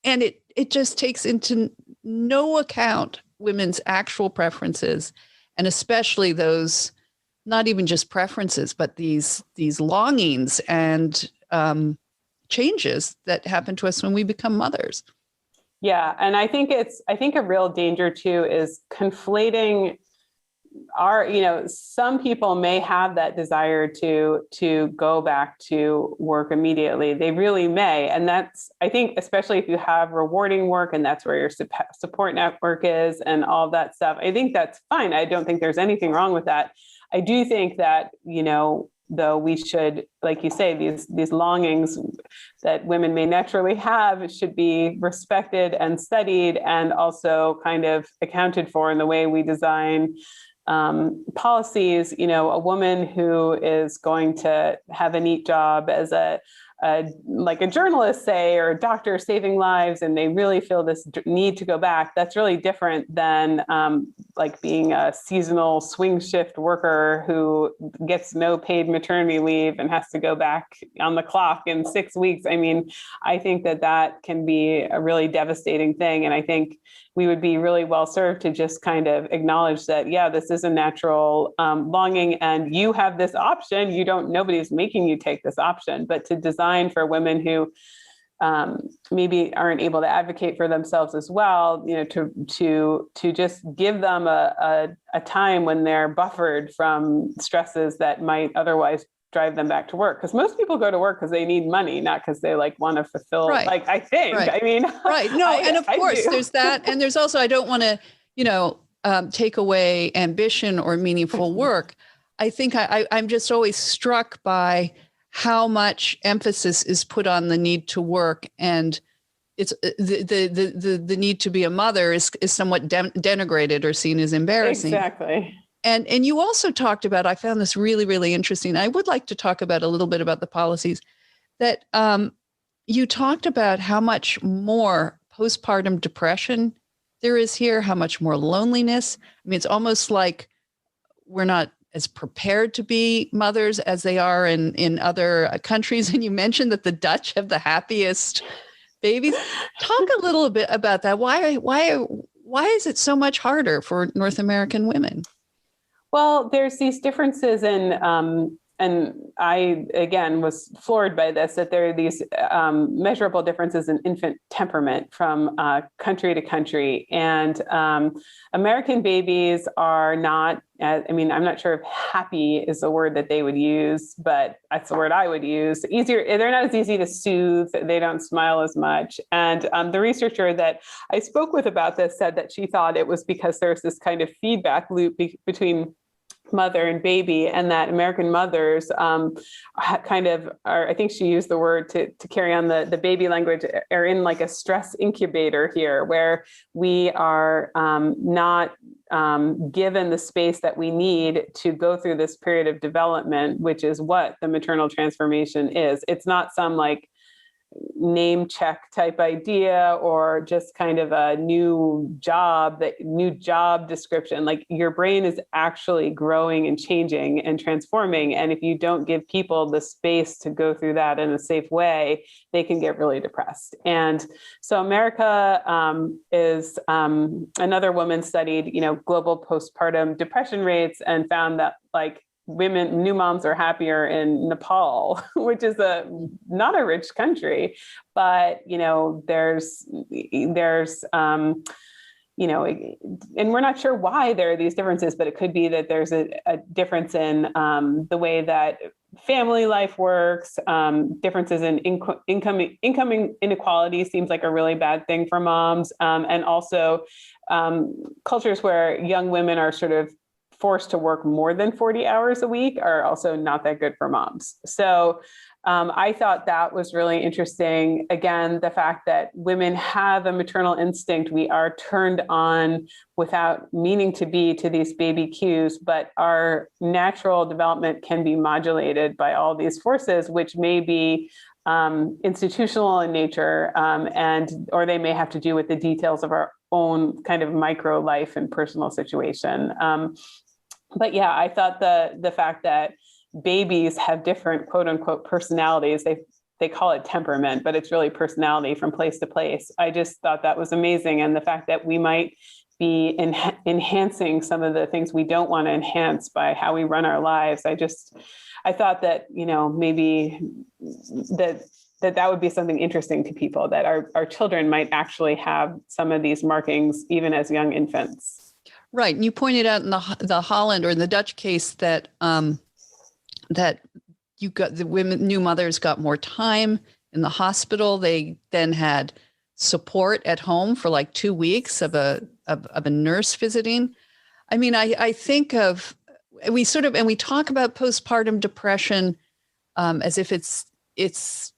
it just takes into no account women's actual preferences, and especially those, not even just preferences, but these longings and changes that happen to us when we become mothers. Yeah. And I think a real danger too is conflating you know, some people may have that desire to go back to work immediately. They really may. And that's, I think, especially if you have rewarding work and that's where your support network is and all that stuff, I think that's fine. I don't think there's anything wrong with that. I do think that, you know, though we should, like you say, these longings that women may naturally have should be respected and studied, and also kind of accounted for in the way we design policies. You know, a woman who is going to have a neat job as like a journalist, say, or a doctor saving lives, and they really feel this need to go back, that's really different than like being a seasonal swing shift worker who gets no paid maternity leave and has to go back on the clock in 6 weeks. I mean, I think that can be a really devastating thing. And I think we would be really well served to just kind of acknowledge that, yeah, this is a natural longing, and you have this option. Nobody's making you take this option, but to design for women who maybe aren't able to advocate for themselves as well, to just give them a time when they're buffered from stresses that might otherwise drive them back to work. Because most people go to work because they need money, not because they want to fulfill. Right. I think. Right. I mean, right. No, and of course there's that, and there's also, I don't want to, take away ambition or meaningful work. I think I'm just always struck by how much emphasis is put on the need to work, and it's the need to be a mother is somewhat denigrated or seen as embarrassing. Exactly. And you also talked about, I found this really, really interesting. I would like to talk about a little bit about the policies that you talked about, how much more postpartum depression there is here, how much more loneliness. I mean, it's almost like we're not as prepared to be mothers as they are in other countries. And you mentioned that the Dutch have the happiest babies. Talk a little bit about that. Why is it so much harder for North American women? Well, there's these differences in, and I, again, was floored by this, that there are these measurable differences in infant temperament from country to country. And American babies are not, I'm not sure if happy is the word that they would use, but that's the word I would use. They're not as easy to soothe. They don't smile as much. And the researcher that I spoke with about this said that she thought it was because there's this kind of feedback loop between mother and baby, and that American mothers kind of are, I think she used the word to carry on the baby language, are in like a stress incubator here, where we are not given the space that we need to go through this period of development, which is what the maternal transformation is. It's not some like name check type idea or just kind of a new job description. Like, your brain is actually growing and changing and transforming. And if you don't give people the space to go through that in a safe way, they can get really depressed. And so America is another woman studied, global postpartum depression rates, and found that new moms are happier in Nepal, which is not a rich country, but there's and we're not sure why there are these differences, but it could be that there's a difference in the way that family life works. Differences in income inequality seems like a really bad thing for moms, and also cultures where young women are sort of forced to work more than 40 hours a week are also not that good for moms. So I thought that was really interesting. Again, the fact that women have a maternal instinct. We are turned on without meaning to be to these baby cues, but our natural development can be modulated by all these forces, which may be institutional in nature, or they may have to do with the details of our own kind of micro life and personal situation. But yeah, I thought the fact that babies have different quote unquote personalities, they call it temperament, but it's really personality from place to place. I just thought that was amazing. And the fact that we might be enhancing some of the things we don't want to enhance by how we run our lives. I thought that, maybe that would be something interesting to people, that our children might actually have some of these markings even as young infants. Right. And you pointed out in the Holland or in the Dutch case that that you got the new mothers got more time in the hospital. They then had support at home for like 2 weeks of a nurse visiting. I mean, I think we talk about postpartum depression as if it's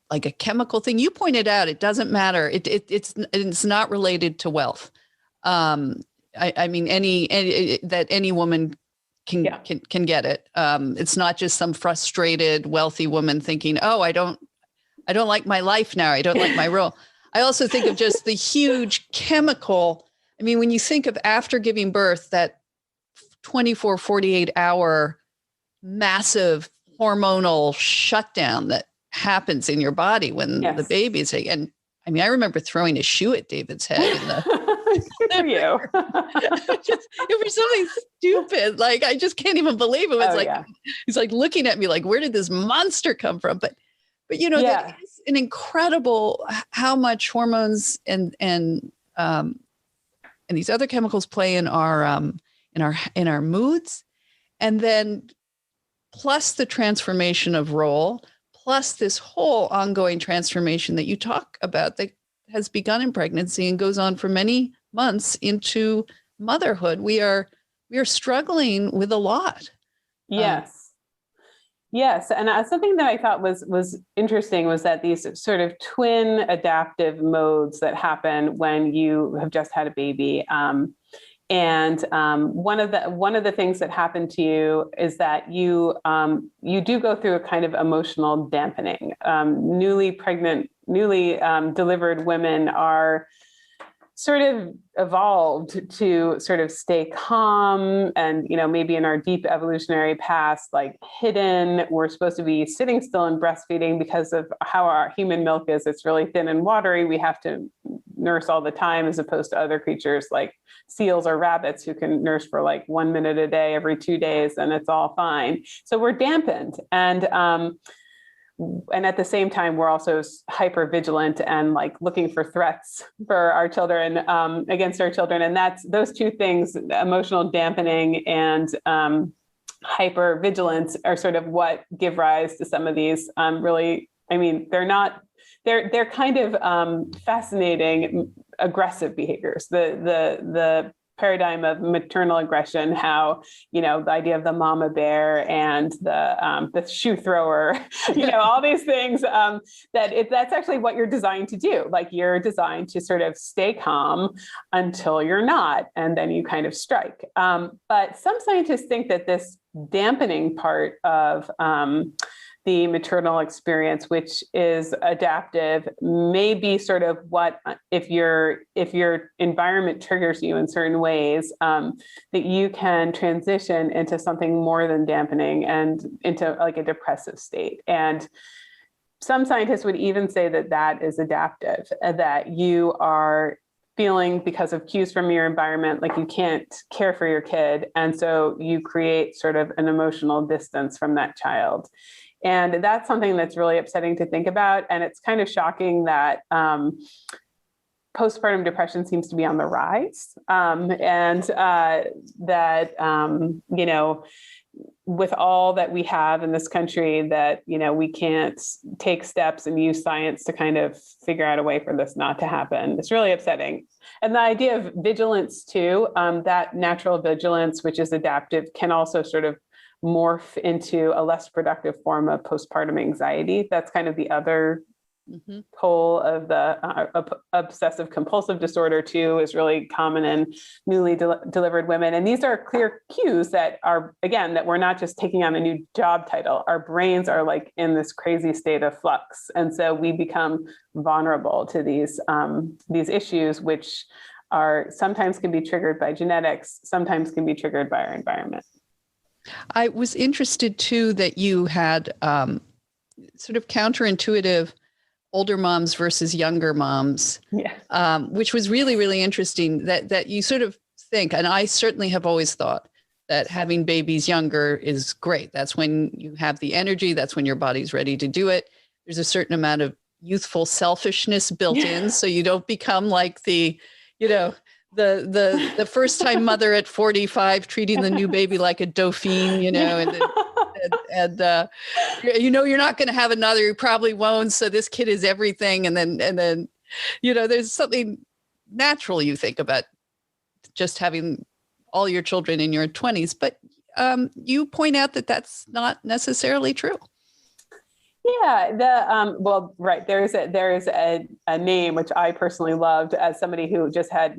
like a chemical thing. You pointed out it doesn't matter. It's not related to wealth. I mean, any woman can get it. It's not just some frustrated, wealthy woman thinking, "Oh, I don't like my life now. I don't like my role." I also think of just the huge chemical I mean, when you think of after giving birth, that 24, 48-hour massive hormonal shutdown that happens in your body when the baby's, and I mean, I remember throwing a shoe at David's head in the Good for you. It was something stupid. Like, I just can't even believe it. It was he's like looking at me like, where did this monster come from? But that is an incredible how much hormones and these other chemicals play in our moods, and then plus the transformation of role, plus this whole ongoing transformation that you talk about that has begun in pregnancy and goes on for many months into motherhood. We are struggling with a lot. Yes. Yes. And something that I thought was interesting was that these sort of twin adaptive modes that happen when you have just had a baby. And one of the things that happen to you is that you do go through a kind of emotional dampening. Newly delivered women are sort of evolved to sort of stay calm and, maybe in our deep evolutionary past, like hidden. We're supposed to be sitting still and breastfeeding because of how our human milk is. It's really thin and watery. We have to nurse all the time, as opposed to other creatures like seals or rabbits who can nurse for like 1 minute a day every 2 days and it's all fine. So we're dampened. And at the same time, we're also hyper vigilant and like looking for threats for our children, against our children. And those two things, emotional dampening and hyper vigilance, are sort of what give rise to some of these really, I mean, they're kind of fascinating, aggressive behaviors. The paradigm of maternal aggression, how, the idea of the mama bear and the shoe thrower, all these things, that's actually what you're designed to do. Like, you're designed to sort of stay calm until you're not, and then you kind of strike. But some scientists think that this dampening part of the maternal experience, which is adaptive, may be sort of what, if your environment triggers you in certain ways, that you can transition into something more than dampening and into like a depressive state. And some scientists would even say that is adaptive, that you are feeling, because of cues from your environment, like you can't care for your kid. And so you create sort of an emotional distance from that child. And that's something that's really upsetting to think about. And it's kind of shocking that postpartum depression seems to be on the rise. With all that we have in this country, that, we can't take steps and use science to kind of figure out a way for this not to happen. It's really upsetting. And the idea of vigilance too, that natural vigilance, which is adaptive, can also sort of morph into a less productive form of postpartum anxiety. That's kind of the other pole of the obsessive compulsive disorder too, is really common in newly delivered women. And these are clear cues that are, again, that we're not just taking on a new job title. Our brains are like in this crazy state of flux. And so we become vulnerable to these issues, which are sometimes can be triggered by genetics, sometimes can be triggered by our environment. I was interested too that you had sort of counterintuitive older moms versus younger moms, which was really, really interesting that you sort of think, and I certainly have always thought that having babies younger is great. That's when you have the energy. That's when your body's ready to do it. There's a certain amount of youthful selfishness built in, so you don't become like the first time mother at 45 treating the new baby like a dauphin, and you're not going to have another, you probably won't, so this kid is everything. And then there's something natural you think about just having all your children in your 20s, but you point out that that's not necessarily true. Yeah, well, right. There's a name which I personally loved as somebody who just had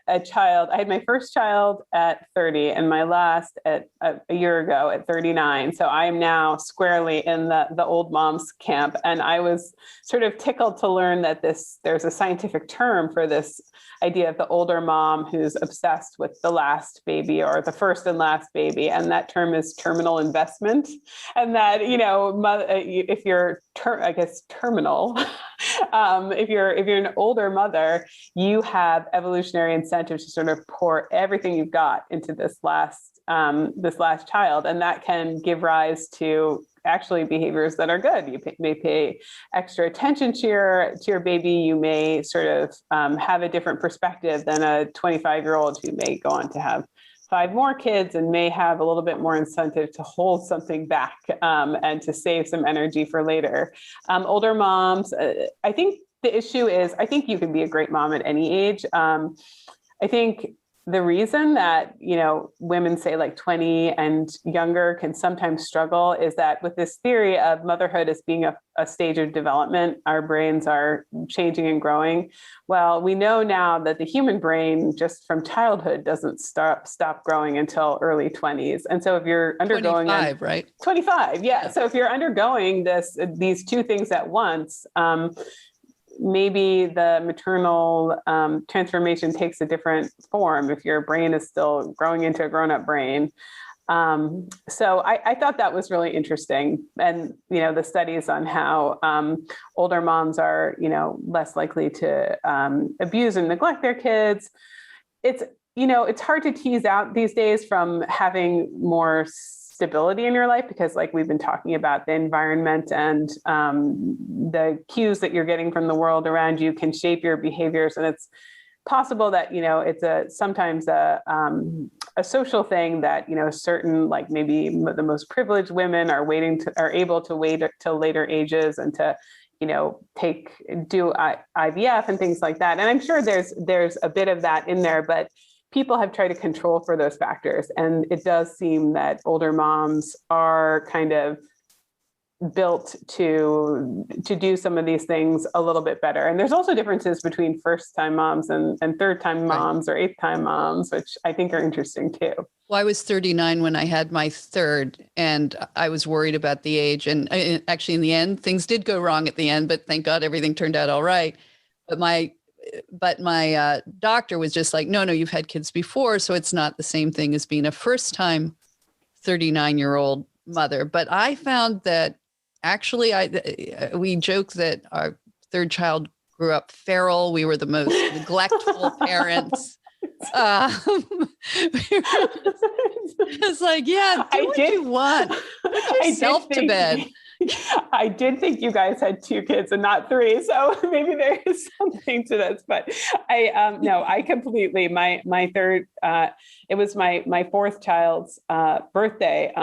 a child. I had my first child at 30 and my last at a year ago at 39. So I am now squarely in the old mom's camp. And I was sort of tickled to learn that there's a scientific term for this idea of the older mom who's obsessed with the last baby or the first and last baby. And that term is terminal investment. And that, if you're, I guess, terminal, if you're an older mother, you have evolutionary incentive to sort of pour everything you've got into this last child. And that can give rise to actually behaviors that are good. You may pay extra attention to your baby. You may sort of have a different perspective than a 25-year-old who may go on to have 5 more kids and may have a little bit more incentive to hold something back and to save some energy for later. Older moms, I think the issue is, I think you can be a great mom at any age. I think the reason that, women say like 20 and younger can sometimes struggle is that with this theory of motherhood as being a stage of development, our brains are changing and growing. Well, we know now that the human brain just from childhood doesn't stop growing until early 20s. And so if you're undergoing 25, right? 25, yeah. So if you're undergoing these two things at once, maybe the maternal transformation takes a different form if your brain is still growing into a grown-up brain. So I thought that was really interesting. And, the studies on how older moms are, less likely to abuse and neglect their kids. It's hard to tease out these days from having more stability in your life, because like we've been talking about, the environment and the cues that you're getting from the world around you can shape your behaviors. And it's possible that, it's sometimes a social thing that, certain, like maybe the most privileged women are able to wait till later ages and to, do IVF and things like that. And I'm sure there's a bit of that in there, but people have tried to control for those factors. And it does seem that older moms are kind of built to do some of these things a little bit better. And there's also differences between first-time moms and third-time moms, right, or eighth-time moms, which I think are interesting too. Well, I was 39 when I had my third, and I was worried about the age. And actually, in the end, things did go wrong at the end, but thank God everything turned out all right. But my doctor was just like, no, you've had kids before, so it's not the same thing as being a first-time 39-year-old mother. But I found that actually, we joke that our third child grew up feral. We were the most neglectful parents. It's like, yeah, do what you want. Put yourself to bed. I did think you guys had 2 kids and not 3, so maybe there is something to this. But I completely, my third, it was my fourth child's birthday.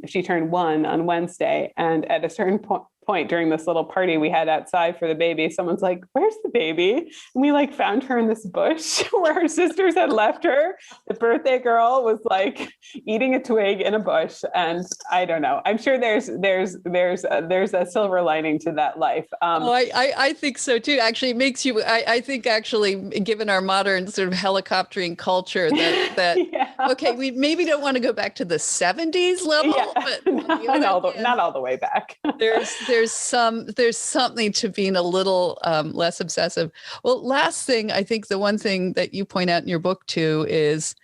She turned 1 on Wednesday, and at a certain point during this little party we had outside for the baby, someone's like, "Where's the baby?" And we like found her in this bush where her sisters had left her. The birthday girl was like eating a twig in a bush, and I don't know. I'm sure there's a silver lining to that life. I think so too. Actually, it makes you. I think actually, given our modern sort of helicoptering culture, that yeah. Okay, we maybe don't want to go back to the 70s level, yeah. but not all the way back. There's something to being a little less obsessive. Well, last thing, I think the one thing that you point out in your book too is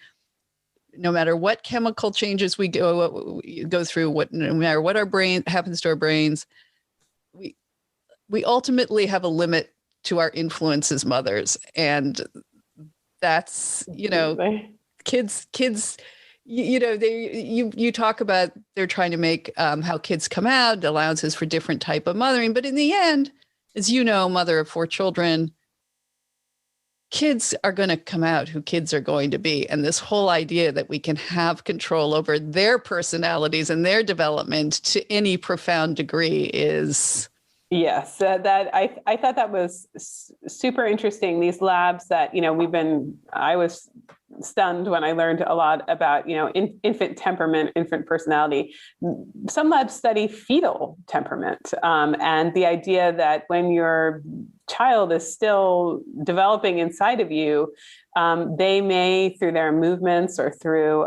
no matter what chemical changes we go through, no matter what our brain happens to our brains, we ultimately have a limit to our influence as mothers. And that's, kids, you talk about they're trying to make how kids come out, allowances for different type of mothering. But in the end, as you know, mother of 4 children, kids are going to come out who kids are going to be. And this whole idea that we can have control over their personalities and their development to any profound degree is... Yes, that I thought that was super interesting. These labs that, I was stunned when I learned a lot about, infant temperament, infant personality. Some labs study fetal temperament, and the idea that when your child is still developing inside of you, they may, through their movements or through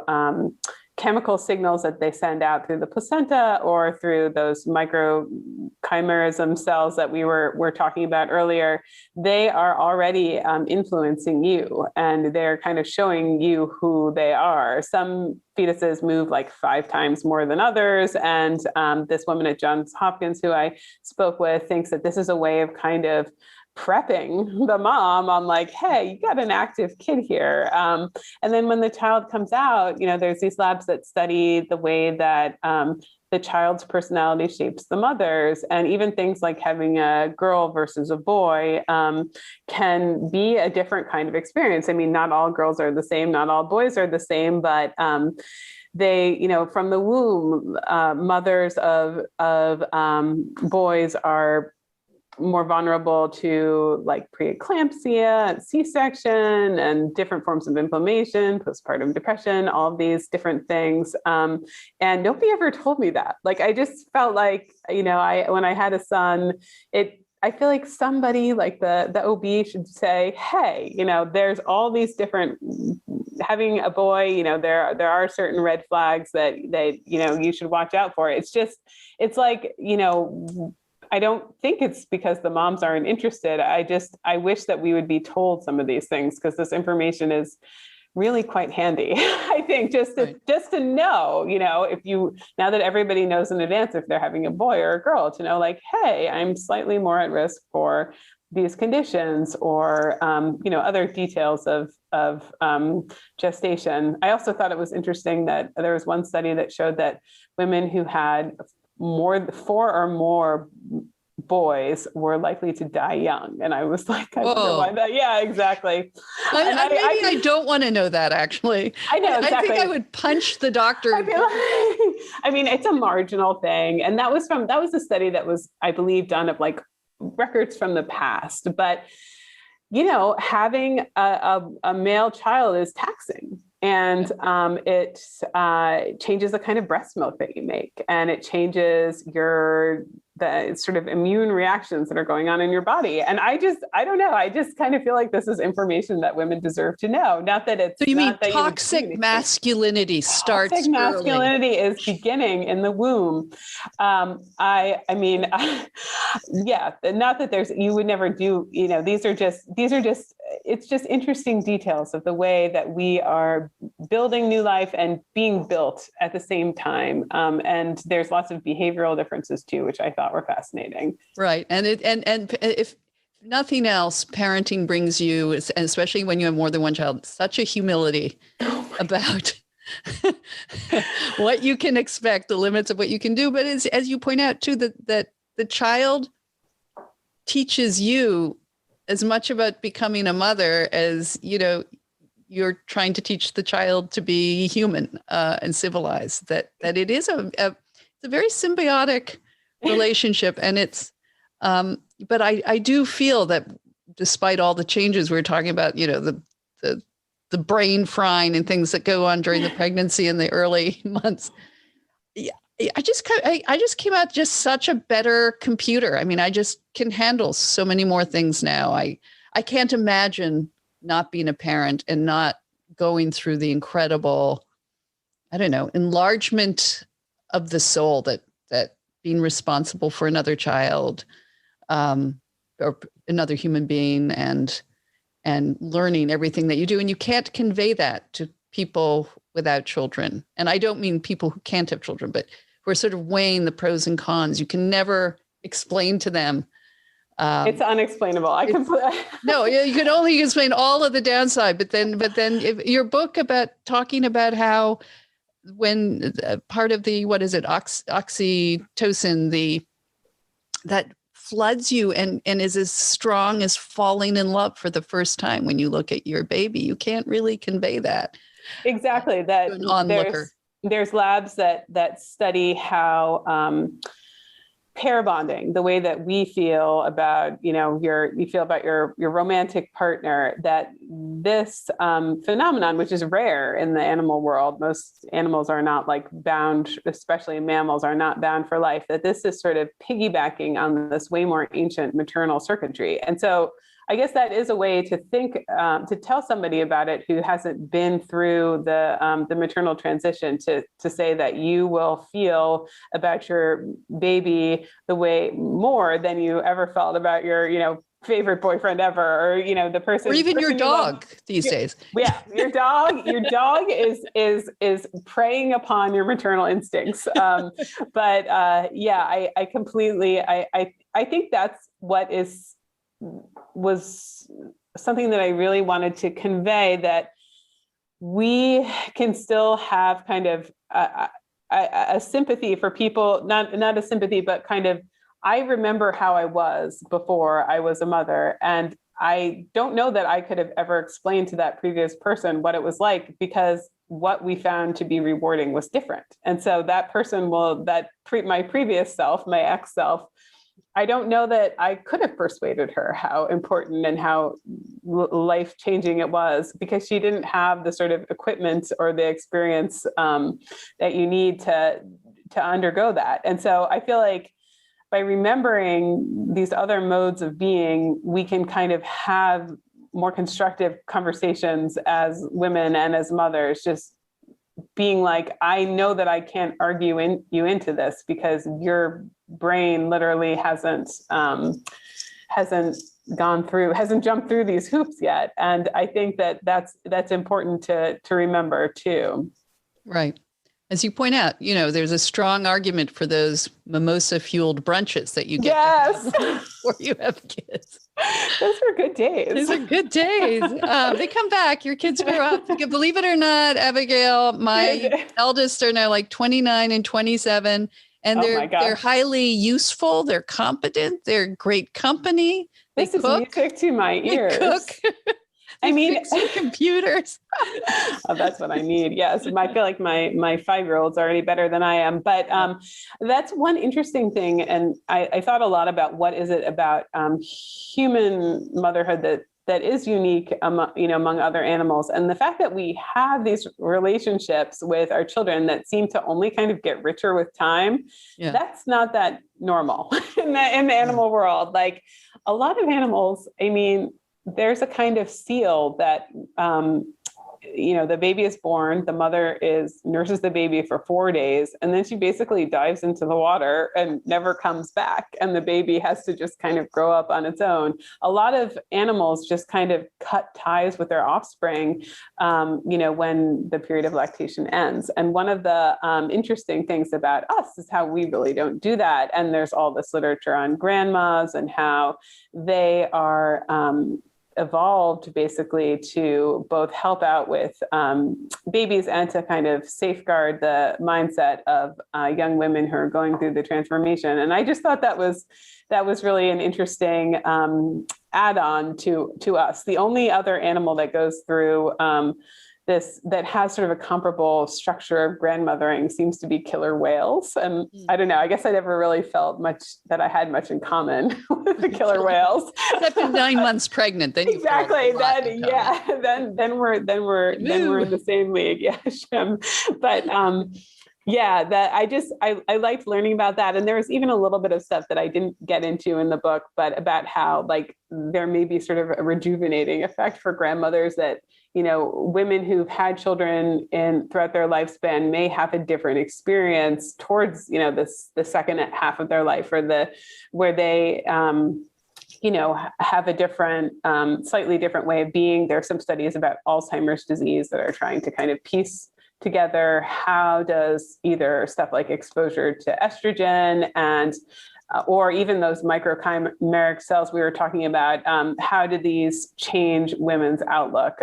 chemical signals that they send out through the placenta or through those microchimerism cells that we were talking about earlier, they are already influencing you, and they're kind of showing you who they are. Some fetuses move like 5 times more than others. And this woman at Johns Hopkins who I spoke with thinks that this is a way of kind of prepping the mom on like, hey, you got an active kid here. And then when the child comes out, there's these labs that study the way that the child's personality shapes the mother's, and even things like having a girl versus a boy can be a different kind of experience. I mean, not all girls are the same, not all boys are the same, but they, from the womb, mothers of boys are more vulnerable to like preeclampsia and C-section and different forms of inflammation, postpartum depression, all of these different things. And nobody ever told me that. Like, I just felt like, when I had a son, I feel like somebody like the OB should say, hey, there's all these different, having a boy, there are certain red flags that you should watch out for. It's like, I don't think it's because the moms aren't interested. I wish that we would be told some of these things, because this information is really quite handy. I think just to know, now that everybody knows in advance if they're having a boy or a girl, to know like, hey, I'm slightly more at risk for these conditions, or other details of gestation. I also thought it was interesting that there was one study that showed that women who had 4 or more boys were likely to die young. And I was like, I wonder why that. Yeah, exactly. I don't want to know that, actually. I know, exactly. I think I would punch the doctor. It's a marginal thing. And that was a study that was, I believe, done of like records from the past. But, having a male child is taxing. And it changes the kind of breast milk that you make, and it changes the sort of immune reactions that are going on in your body. And I don't know. I just kind of feel like this is information that women deserve to know. Not that it's. So you mean toxic masculinity starts early. Toxic masculinity is beginning in the womb. Yeah. Not that you would never do. These are just. It's just interesting details of the way that we are building new life and being built at the same time. And there's lots of behavioral differences too, which I thought were fascinating. Right. And if nothing else, parenting brings you, and especially when you have more than one child, such a humility about what you can expect, the limits of what you can do. But as you point out too, that the child teaches you as much about becoming a mother as, you're trying to teach the child to be human and civilized, that it is it's a very symbiotic relationship. And it's, but I do feel that despite all the changes we're talking about, the brain frying and things that go on during the pregnancy and the early months, I just came out just such a better computer. I mean, I just can handle so many more things now. I can't imagine not being a parent and not going through the incredible, enlargement of the soul that being responsible for another child, or another human being, and learning everything that you do. And you can't convey that to people without children. And I don't mean people who can't have children, but who are sort of weighing the pros and cons. You can never explain to them. It's unexplainable. No, you can only explain all of the downside. But then if your book about talking about how when part of the, oxytocin, that floods you and is as strong as falling in love for the first time when you look at your baby. You can't really convey that. Exactly. That there's labs that study how pair bonding, the way that we feel about, you feel about your romantic partner, that this phenomenon, which is rare in the animal world, most animals are not like bound, especially mammals are not bound for life, that this is sort of piggybacking on this way more ancient maternal circuitry. And so I guess that is a way to think, to tell somebody about it who hasn't been through the maternal transition, to say that you will feel about your baby the way more than you ever felt about your, favorite boyfriend ever, or the person, or even your dog love these days. Yeah, your dog is preying upon your maternal instincts. But I completely, I think that's what was something that I really wanted to convey, that we can still have kind of a sympathy for people, not a sympathy, but kind of, I remember how I was before I was a mother, and I don't know that I could have ever explained to that previous person what it was like, because what we found to be rewarding was different. And so that person my previous self, my ex self, I don't know that I could have persuaded her how important and how life-changing it was, because she didn't have the sort of equipment or the experience that you need to undergo that. And so I feel like by remembering these other modes of being, we can kind of have more constructive conversations as women and as mothers, just being like, I know that I can't argue you into this, because your brain literally hasn't jumped through these hoops yet. And I think that's important to remember too. Right. As you point out, there's a strong argument for those mimosa-fueled brunches that you get before you have kids. Those were good days. Those are good days. They come back. Your kids grow up. Believe it or not, Abigail, my eldest are now like 29 and 27, and they're highly useful. They're competent. They're great company. This is music to my ears. They cook. I mean, computers. Oh, that's what I need. Yes. I feel like my 5-year-old's already better than I am, but that's one interesting thing. And I thought a lot about what is it about human motherhood that is unique among other animals. And the fact that we have these relationships with our children that seem to only kind of get richer with time, that's not that normal in the animal world. Like a lot of animals, I mean, there's a kind of seal that, the baby is born, the mother nurses the baby for 4 days, and then she basically dives into the water and never comes back. And the baby has to just kind of grow up on its own. A lot of animals just kind of cut ties with their offspring, when the period of lactation ends. And one of the interesting things about us is how we really don't do that. And there's all this literature on grandmas and how they are evolved basically to both help out with babies and to kind of safeguard the mindset of young women who are going through the transformation. And I just thought that was really an interesting add-on to us. The only other animal that goes through that has sort of a comparable structure of grandmothering seems to be killer whales. And I don't know, I guess I never really felt that I had much in common with the killer whales. Except in 9 months pregnant, then exactly. Then we're in the same league. Yeah, Shem. But I liked learning about that. And there was even a little bit of stuff that I didn't get into in the book, but about how like there may be sort of a rejuvenating effect for grandmothers, that women who've had children throughout their lifespan may have a different experience towards, the second half of their life, or where they, have a different, slightly different way of being. There are some studies about Alzheimer's disease that are trying to kind of piece together how does either stuff like exposure to estrogen and or even those microchimeric cells we were talking about, how do these change women's outlook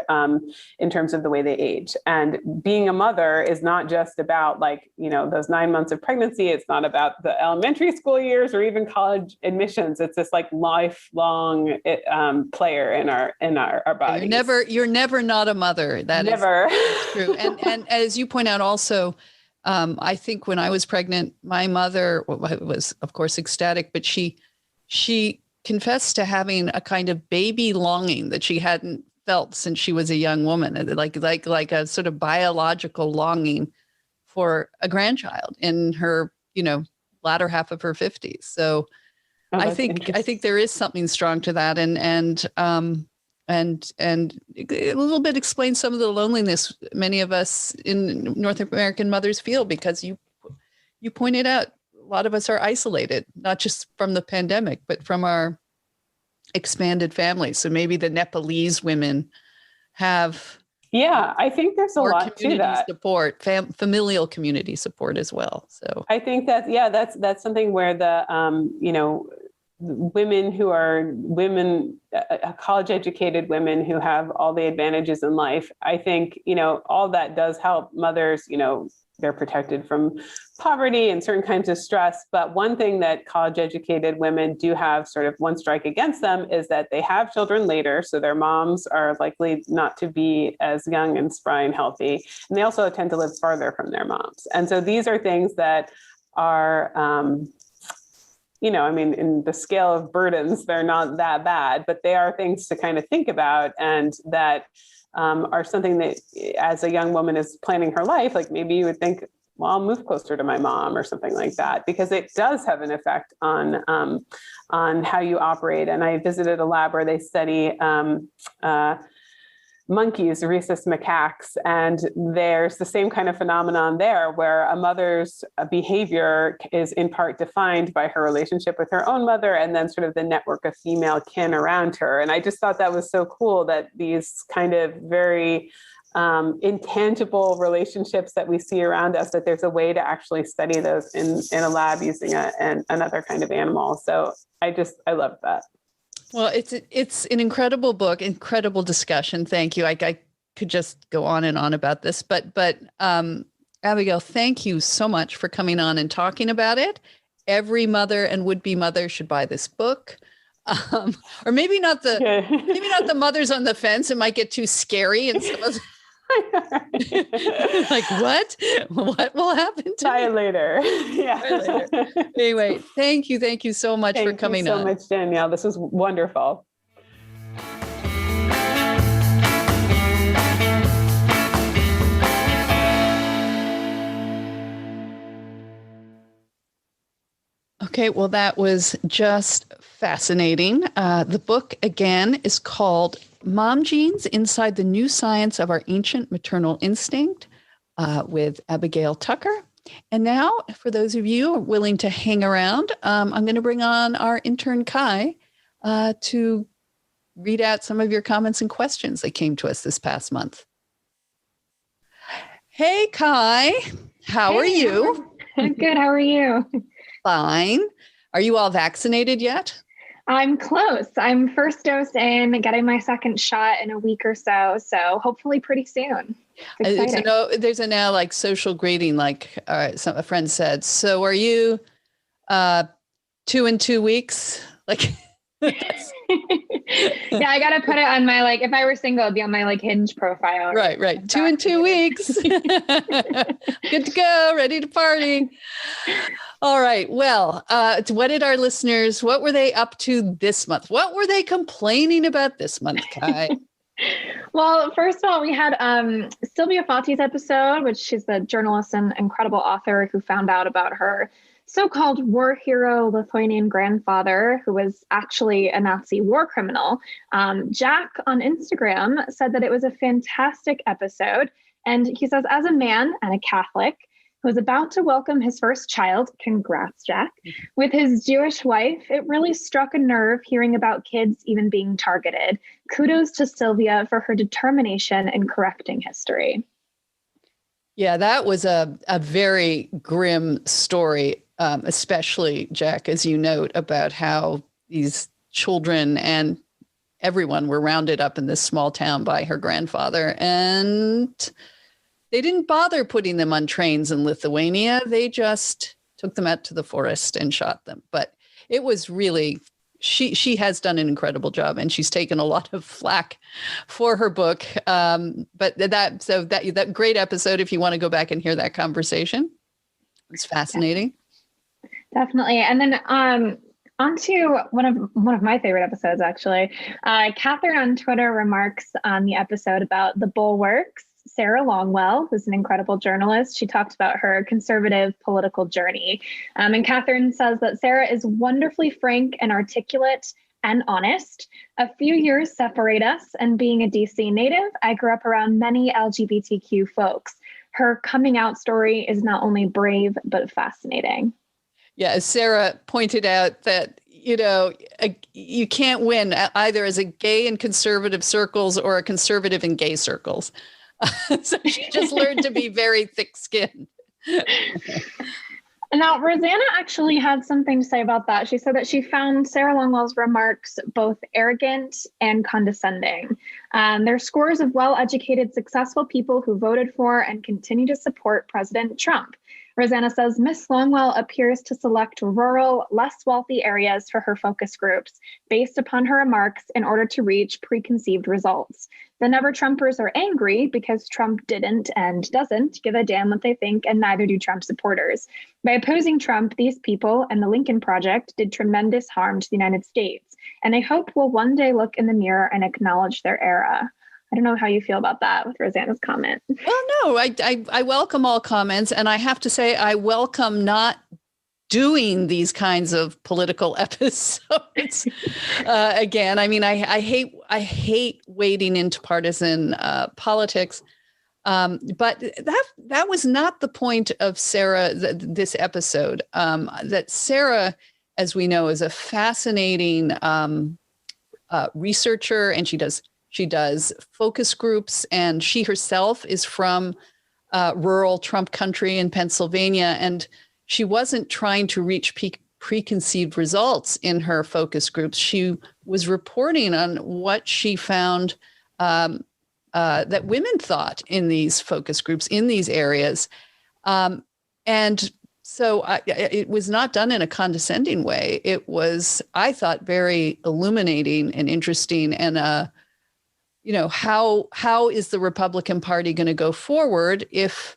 in terms of the way they age? And being a mother is not just about those 9 months of pregnancy. It's not about the elementary school years or even college admissions. It's this like lifelong player in our bodies. You're never not a mother. That never. is true. And as you point out also, I think when I was pregnant, my mother was, of course, ecstatic, but she confessed to having a kind of baby longing that she hadn't felt since she was a young woman, and like a sort of biological longing for a grandchild in her, latter half of her 50s. So I think there is something strong to that, and a little bit explain some of the loneliness many of us in North American mothers feel, because you pointed out a lot of us are isolated, not just from the pandemic, but from our expanded families. So maybe the Nepalese women have I think there's a lot to that. Support, familial community support as well. So I think that, that's something where the, women who are college educated women who have all the advantages in life, I think, all that does help mothers, they're protected from poverty and certain kinds of stress. But one thing that college educated women do have sort of one strike against them is that they have children later. So their moms are likely not to be as young and spry and healthy. And they also tend to live farther from their moms. And so these are things that are, in the scale of burdens, they're not that bad, but they are things to kind of think about, and that are something that as a young woman is planning her life, like maybe you would think, well, I'll move closer to my mom or something like that, because it does have an effect on how you operate. And I visited a lab where they study monkeys, rhesus macaques, and there's the same kind of phenomenon there, where a mother's behavior is in part defined by her relationship with her own mother, and then sort of the network of female kin around her. And I just thought that was so cool, that these kind of very intangible relationships that we see around us, that there's a way to actually study those in a lab using another kind of animal. So I love that. Well, it's an incredible book, incredible discussion. Thank you. I could just go on and on about this, but Abigail, thank you so much for coming on and talking about it. Every mother and would-be mother should buy this book, or maybe not the mothers on the fence. It might get too scary, and some of the like what will happen to Buy me? Later. Yeah. Buy later. Anyway, thank you so much for coming on. Thank you so much, Danielle. This was wonderful. Okay, well, that was just fascinating. The book, again, is called Mom Genes Inside the New Science of Our Ancient Maternal Instinct, with Abigail Tucker. And now, for those of you willing to hang around, I'm going to bring on our intern, Kai, to read out some of your comments and questions that came to us this past month. Hey, Kai, how are you? Good. How are you? Fine. Are you all vaccinated yet? I'm close. I'm first dose in, getting my second shot in a week or so. So hopefully pretty soon. There's a now like social grading, like a friend said. So are you 2 and 2 weeks? Like, yeah, I got to put it on my, if I were single, it'd be on my Hinge profile. Right. 2 and 2 weeks. Good to go. Ready to party. All right. Well, what were they up to this month? What were they complaining about this month, Kai? Well, first of all, we had Sylvia Fati's episode, which she's the journalist and incredible author who found out about her so-called war hero Lithuanian grandfather, who was actually a Nazi war criminal. Jack on Instagram said that it was a fantastic episode. And he says, as a man and a Catholic who was about to welcome his first child, congrats, Jack, with his Jewish wife, it really struck a nerve hearing about kids even being targeted. Kudos to Sylvia for her determination in correcting history. Yeah, that was a very grim story, especially, Jack, as you note, about how these children and everyone were rounded up in this small town by her grandfather. And they didn't bother putting them on trains in Lithuania. They just took them out to the forest and shot them. But it was really, she has done an incredible job, and she's taken a lot of flack for her book. But that great episode, if you want to go back and hear that conversation, It's fascinating. Definitely. And then on to one of my favorite episodes, actually. Catherine on Twitter remarks on the episode about the bulwarks. Sarah Longwell, who's an incredible journalist, she talked about her conservative political journey. And Catherine says that Sarah is wonderfully frank and articulate and honest. A few years separate us, and being a DC native, I grew up around many LGBTQ folks. Her coming out story is not only brave, but fascinating. Yeah, as Sarah pointed out that, you can't win either as a gay in conservative circles or a conservative in gay circles. So she just learned to be very thick-skinned. Now, Rosanna actually had something to say about that. She said that she found Sarah Longwell's remarks both arrogant and condescending. There are scores of well-educated, successful people who voted for and continue to support President Trump. Rosanna says Miss Longwell appears to select rural, less wealthy areas for her focus groups based upon her remarks in order to reach preconceived results. The Never Trumpers are angry because Trump didn't and doesn't give a damn what they think, and neither do Trump supporters. By opposing Trump, these people and the Lincoln Project did tremendous harm to the United States, and I hope we'll one day look in the mirror and acknowledge their era. I don't know how you feel about that with Rosanna's comment. Well, no, I welcome all comments. And I have to say, I welcome not doing these kinds of political episodes. Again, I mean, I hate wading into partisan politics. But that was not the point of Sarah, this episode. That Sarah, as we know, is a fascinating researcher, and she does focus groups, and she herself is from rural Trump country in Pennsylvania. And she wasn't trying to reach preconceived results in her focus groups. She was reporting on what she found that women thought in these focus groups, in these areas. And so it was not done in a condescending way. It was, I thought, very illuminating and interesting. And how is the Republican Party going to go forward if,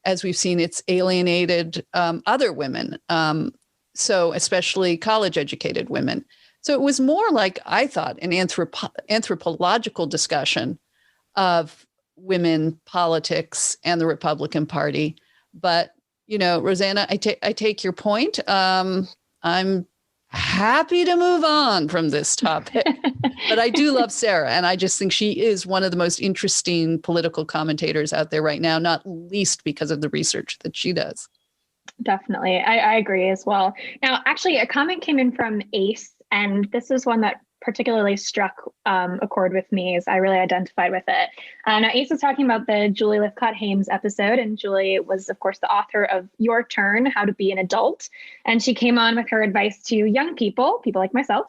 as we've seen, it's alienated other women, so especially college-educated women. So it was more like, I thought, an anthropological discussion of women politics and the Republican Party. But, Rosanna, I take your point. I'm happy to move on from this topic, but I do love Sarah. And I just think she is one of the most interesting political commentators out there right now, not least because of the research that she does. Definitely. I agree as well. Now, actually, a comment came in from Ace, and this is one that particularly struck a chord with me, as I really identified with it. Now, Ace was talking about the Julie Lifcott-Hames episode, and Julie was, of course, the author of Your Turn, How to Be an Adult. And she came on with her advice to young people like myself,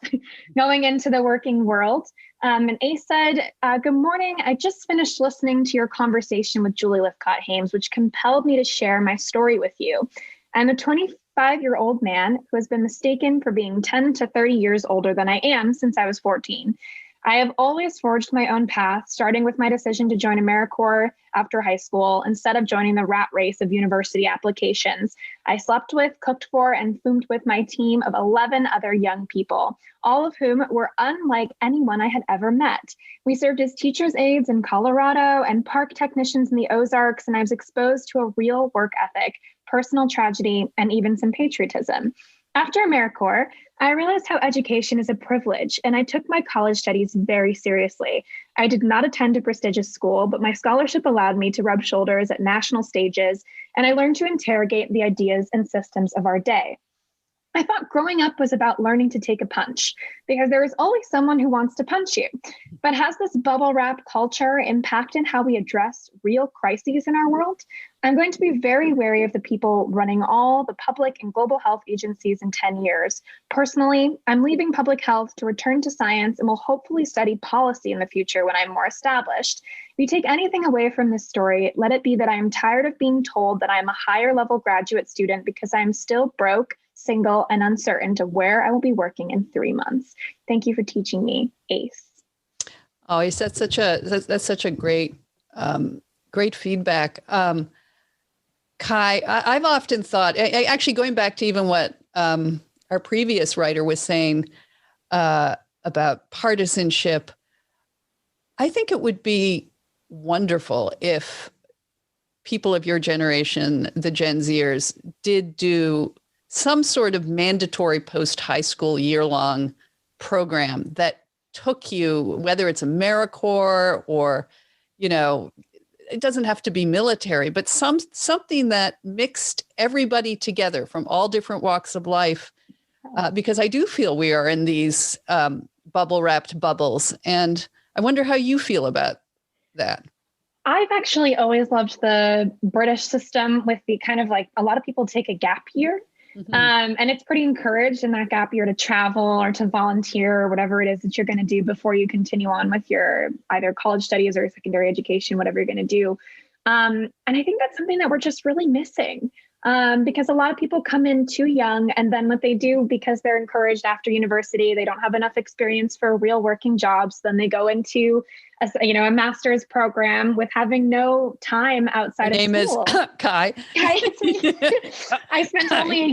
going into the working world. And Ace said, good morning. I just finished listening to your conversation with Julie Lifcott-Hames, which compelled me to share my story with you. I'm a 25-year-old man who has been mistaken for being 10 to 30 years older than I am since I was 14. I have always forged my own path, starting with my decision to join AmeriCorps after high school instead of joining the rat race of university applications. I slept with, cooked for, and foomed with my team of 11 other young people, all of whom were unlike anyone I had ever met. We served as teachers' aides in Colorado and park technicians in the Ozarks, and I was exposed to a real work ethic, personal tragedy, and even some patriotism. After AmeriCorps, I realized how education is a privilege, and I took my college studies very seriously. I did not attend a prestigious school, but my scholarship allowed me to rub shoulders at national stages, and I learned to interrogate the ideas and systems of our day. I thought growing up was about learning to take a punch, because there is always someone who wants to punch you. But has this bubble wrap culture impacted how we address real crises in our world? I'm going to be very wary of the people running all the public and global health agencies in 10 years. Personally, I'm leaving public health to return to science and will hopefully study policy in the future when I'm more established. If you take anything away from this story, let it be that I am tired of being told that I am a higher level graduate student because I am still broke, single, and uncertain to where I will be working in 3 months. Thank you for teaching me, Ace. Oh, Ace, that's such a great feedback. Kai, I've often thought, actually going back to even what our previous writer was saying about partisanship, I think it would be wonderful if people of your generation, the Gen Zers, did do some sort of mandatory post-high school year-long program that took you, whether it's AmeriCorps or, it doesn't have to be military, but something that mixed everybody together from all different walks of life, because I do feel we are in these bubble-wrapped bubbles. And I wonder how you feel about that. I've actually always loved the British system with the kind of like a lot of people take a gap year. Mm-hmm. And it's pretty encouraged in that gap year to travel or to volunteer or whatever it is that you're going to do before you continue on with your either college studies or secondary education, whatever you're going to do. And I think that's something that we're just really missing. Because a lot of people come in too young, and then what they do, because they're encouraged after university, they don't have enough experience for real working jobs. Then they go into a master's program with having no time outside of school. Name is Kai. I spent only a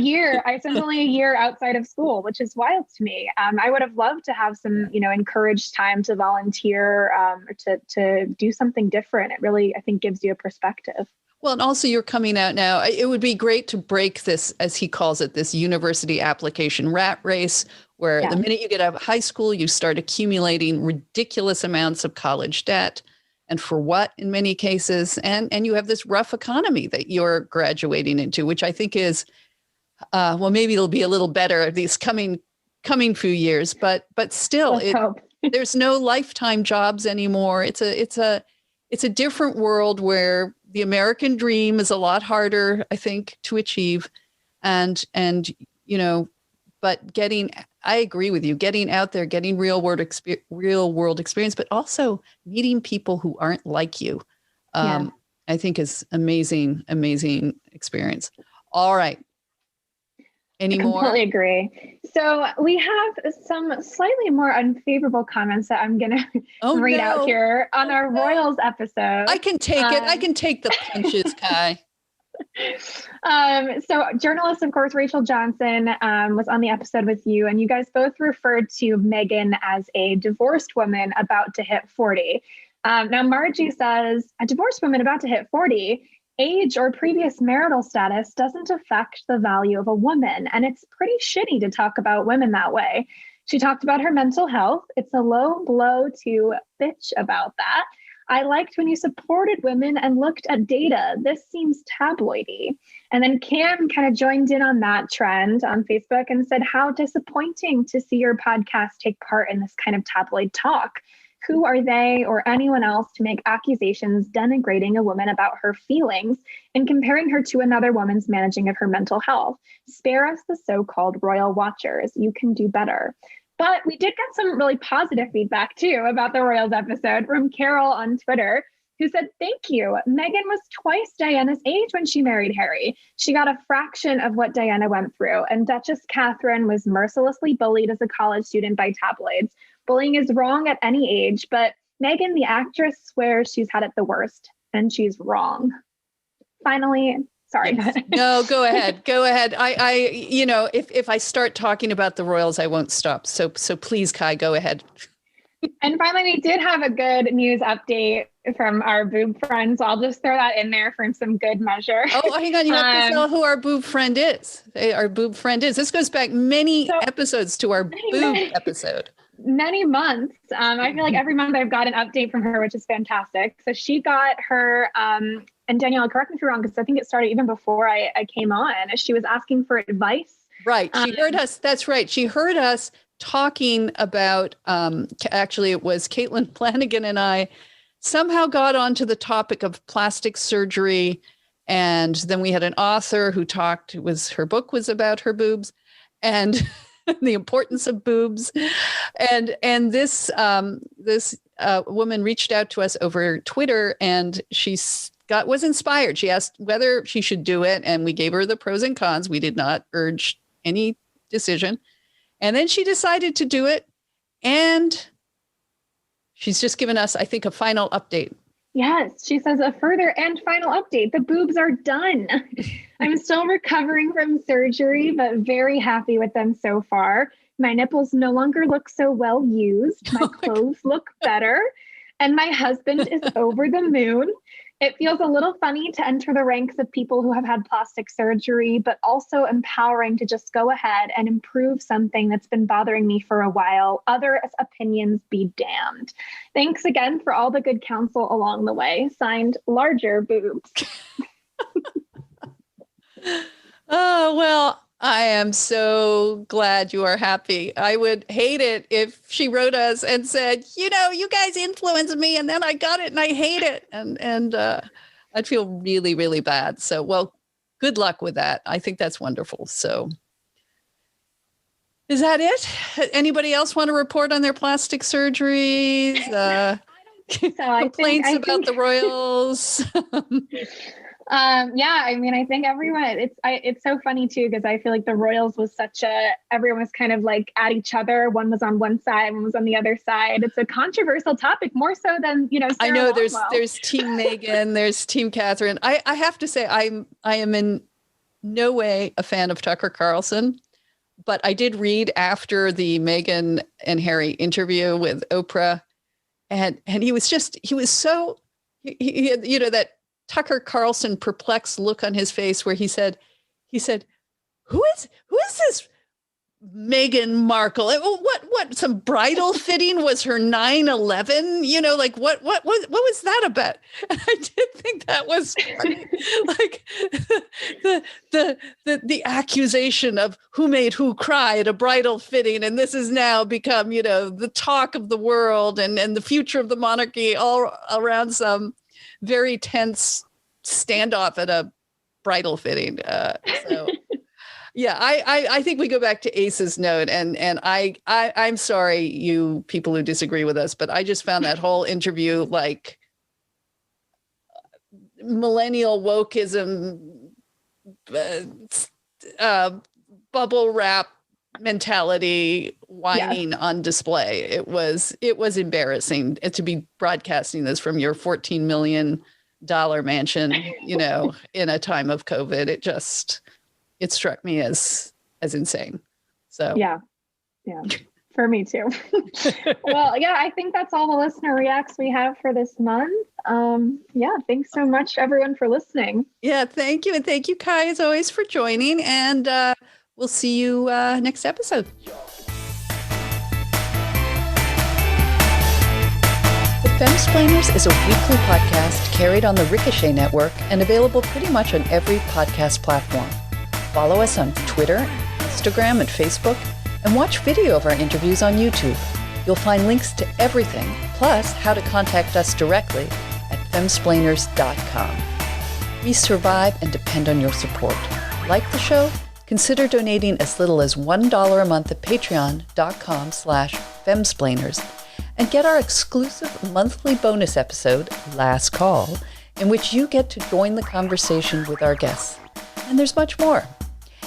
year. Outside of school, which is wild to me. I would have loved to have some, encouraged time to volunteer or to do something different. It really, I think, gives you a perspective. Well, and also you're coming out now. It would be great to break this, as he calls it, this university application rat race, where the minute you get out of high school, you start accumulating ridiculous amounts of college debt. And for what, in many cases, and you have this rough economy that you're graduating into, which I think is, maybe it'll be a little better these coming few years, but still, there's no lifetime jobs anymore. It's a different world where the American dream is a lot harder, I think, to achieve. But I agree with you, getting out there, getting real world experience, but also meeting people who aren't like you, I think is amazing experience. All right. Any more? Completely agree. So we have some slightly more unfavorable comments that I'm going to read out here on our Royals episode. I can take it. I can take the punches, Kai. So journalist, of course, Rachel Johnson was on the episode with you, and you guys both referred to Meghan as a divorced woman about to hit 40. Now, Margie says, a divorced woman about to hit 40, age or previous marital status doesn't affect the value of a woman. And it's pretty shitty to talk about women that way. She talked about her mental health. It's a low blow to bitch about that. I liked when you supported women and looked at data. This seems tabloidy. And then Cam kind of joined in on that trend on Facebook and said, how disappointing to see your podcast take part in this kind of tabloid talk. Who are they or anyone else to make accusations denigrating a woman about her feelings and comparing her to another woman's managing of her mental health? Spare us the so-called royal watchers. You can do better. But we did get some really positive feedback too about the Royals episode from Carol on Twitter, who said, thank you. Meghan was twice Diana's age when she married Harry. She got a fraction of what Diana went through. And Duchess Catherine was mercilessly bullied as a college student by tabloids. Bullying is wrong at any age, but Meghan, the actress, swears she's had it the worst, and she's wrong. Finally, sorry. Yes. No, go ahead. Go ahead. If I start talking about the Royals, I won't stop. So please, Kai, go ahead. And finally, we did have a good news update from our boob friend. So I'll just throw that in there for some good measure. Oh, hang on. You have to tell who our boob friend is. Our boob friend is. This goes back many episodes to our boob episode. Many months. I feel like every month I've got an update from her, which is fantastic. So she got her, and Danielle, correct me if you're wrong, because I think it started even before I came on. She was asking for advice. Right. She heard us. That's right. She heard us talking about, actually it was Caitlin Flanagan and I somehow got onto the topic of plastic surgery. And then we had an author who talked, her book was about her boobs and the importance of boobs. And this woman reached out to us over Twitter, and she was inspired. She asked whether she should do it, and we gave her the pros and cons. We did not urge any decision. And then she decided to do it, and she's just given us, I think, a final update. Yes, she says a further and final update. The boobs are done. I'm still recovering from surgery, but very happy with them so far. My nipples no longer look so well used. My clothes look better. And my husband is over the moon. It feels a little funny to enter the ranks of people who have had plastic surgery, but also empowering to just go ahead and improve something that's been bothering me for a while. Other opinions be damned. Thanks again for all the good counsel along the way. Signed, Larger Boobs. Oh, well, I am so glad you are happy. I would hate it if she wrote us and said, you guys influenced me and then I got it and I hate it. And I'd feel really, really bad. So, well, good luck with that. I think that's wonderful. So is that it? Anybody else want to report on their plastic surgeries? I don't think so. Complaints about the royals? Yeah, I mean, I think everyone, it's so funny too, because I feel like the royals was everyone was kind of like at each other. One was on one side, one was on the other side. It's a controversial topic, more so than, Sarah I know Longwell. there's Team Meghan, there's Team Catherine. I have to say, I am in no way a fan of Tucker Carlson, but I did read after the Meghan and Harry interview with Oprah, and he was so, he had, that Tucker Carlson perplexed look on his face where he said, who is this Meghan Markle? What some bridal fitting was her 9/11? What was that about? And I did think that was funny. Like the accusation of who made who cry at a bridal fitting, and this has now become, the talk of the world and the future of the monarchy, all around some very tense standoff at a bridal fitting. So yeah, I think we go back to Ace's note, and I'm sorry, you people who disagree with us, but I just found that whole interview like millennial wokeism, bubble wrap mentality whining on display. It was embarrassing to be broadcasting this from your $14 million mansion, in a time of COVID. It struck me as insane. So yeah, for me too. Well, yeah, I think that's all the listener reacts we have for this month. Thanks so much everyone for listening. Yeah, thank you. And thank you, Kai, as always, for joining. And we'll see you next episode. The Femsplainers is a weekly podcast carried on the Ricochet Network and available pretty much on every podcast platform. Follow us on Twitter, Instagram, and Facebook, and watch video of our interviews on YouTube. You'll find links to everything, plus how to contact us directly at femsplainers.com. We survive and depend on your support. Like the show? Consider donating as little as $1 a month at patreon.com/femsplainers and get our exclusive monthly bonus episode, Last Call, in which you get to join the conversation with our guests. And there's much more.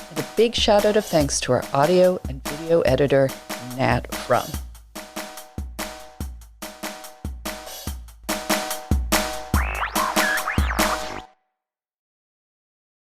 And a big shout out of thanks to our audio and video editor, Nat Frum.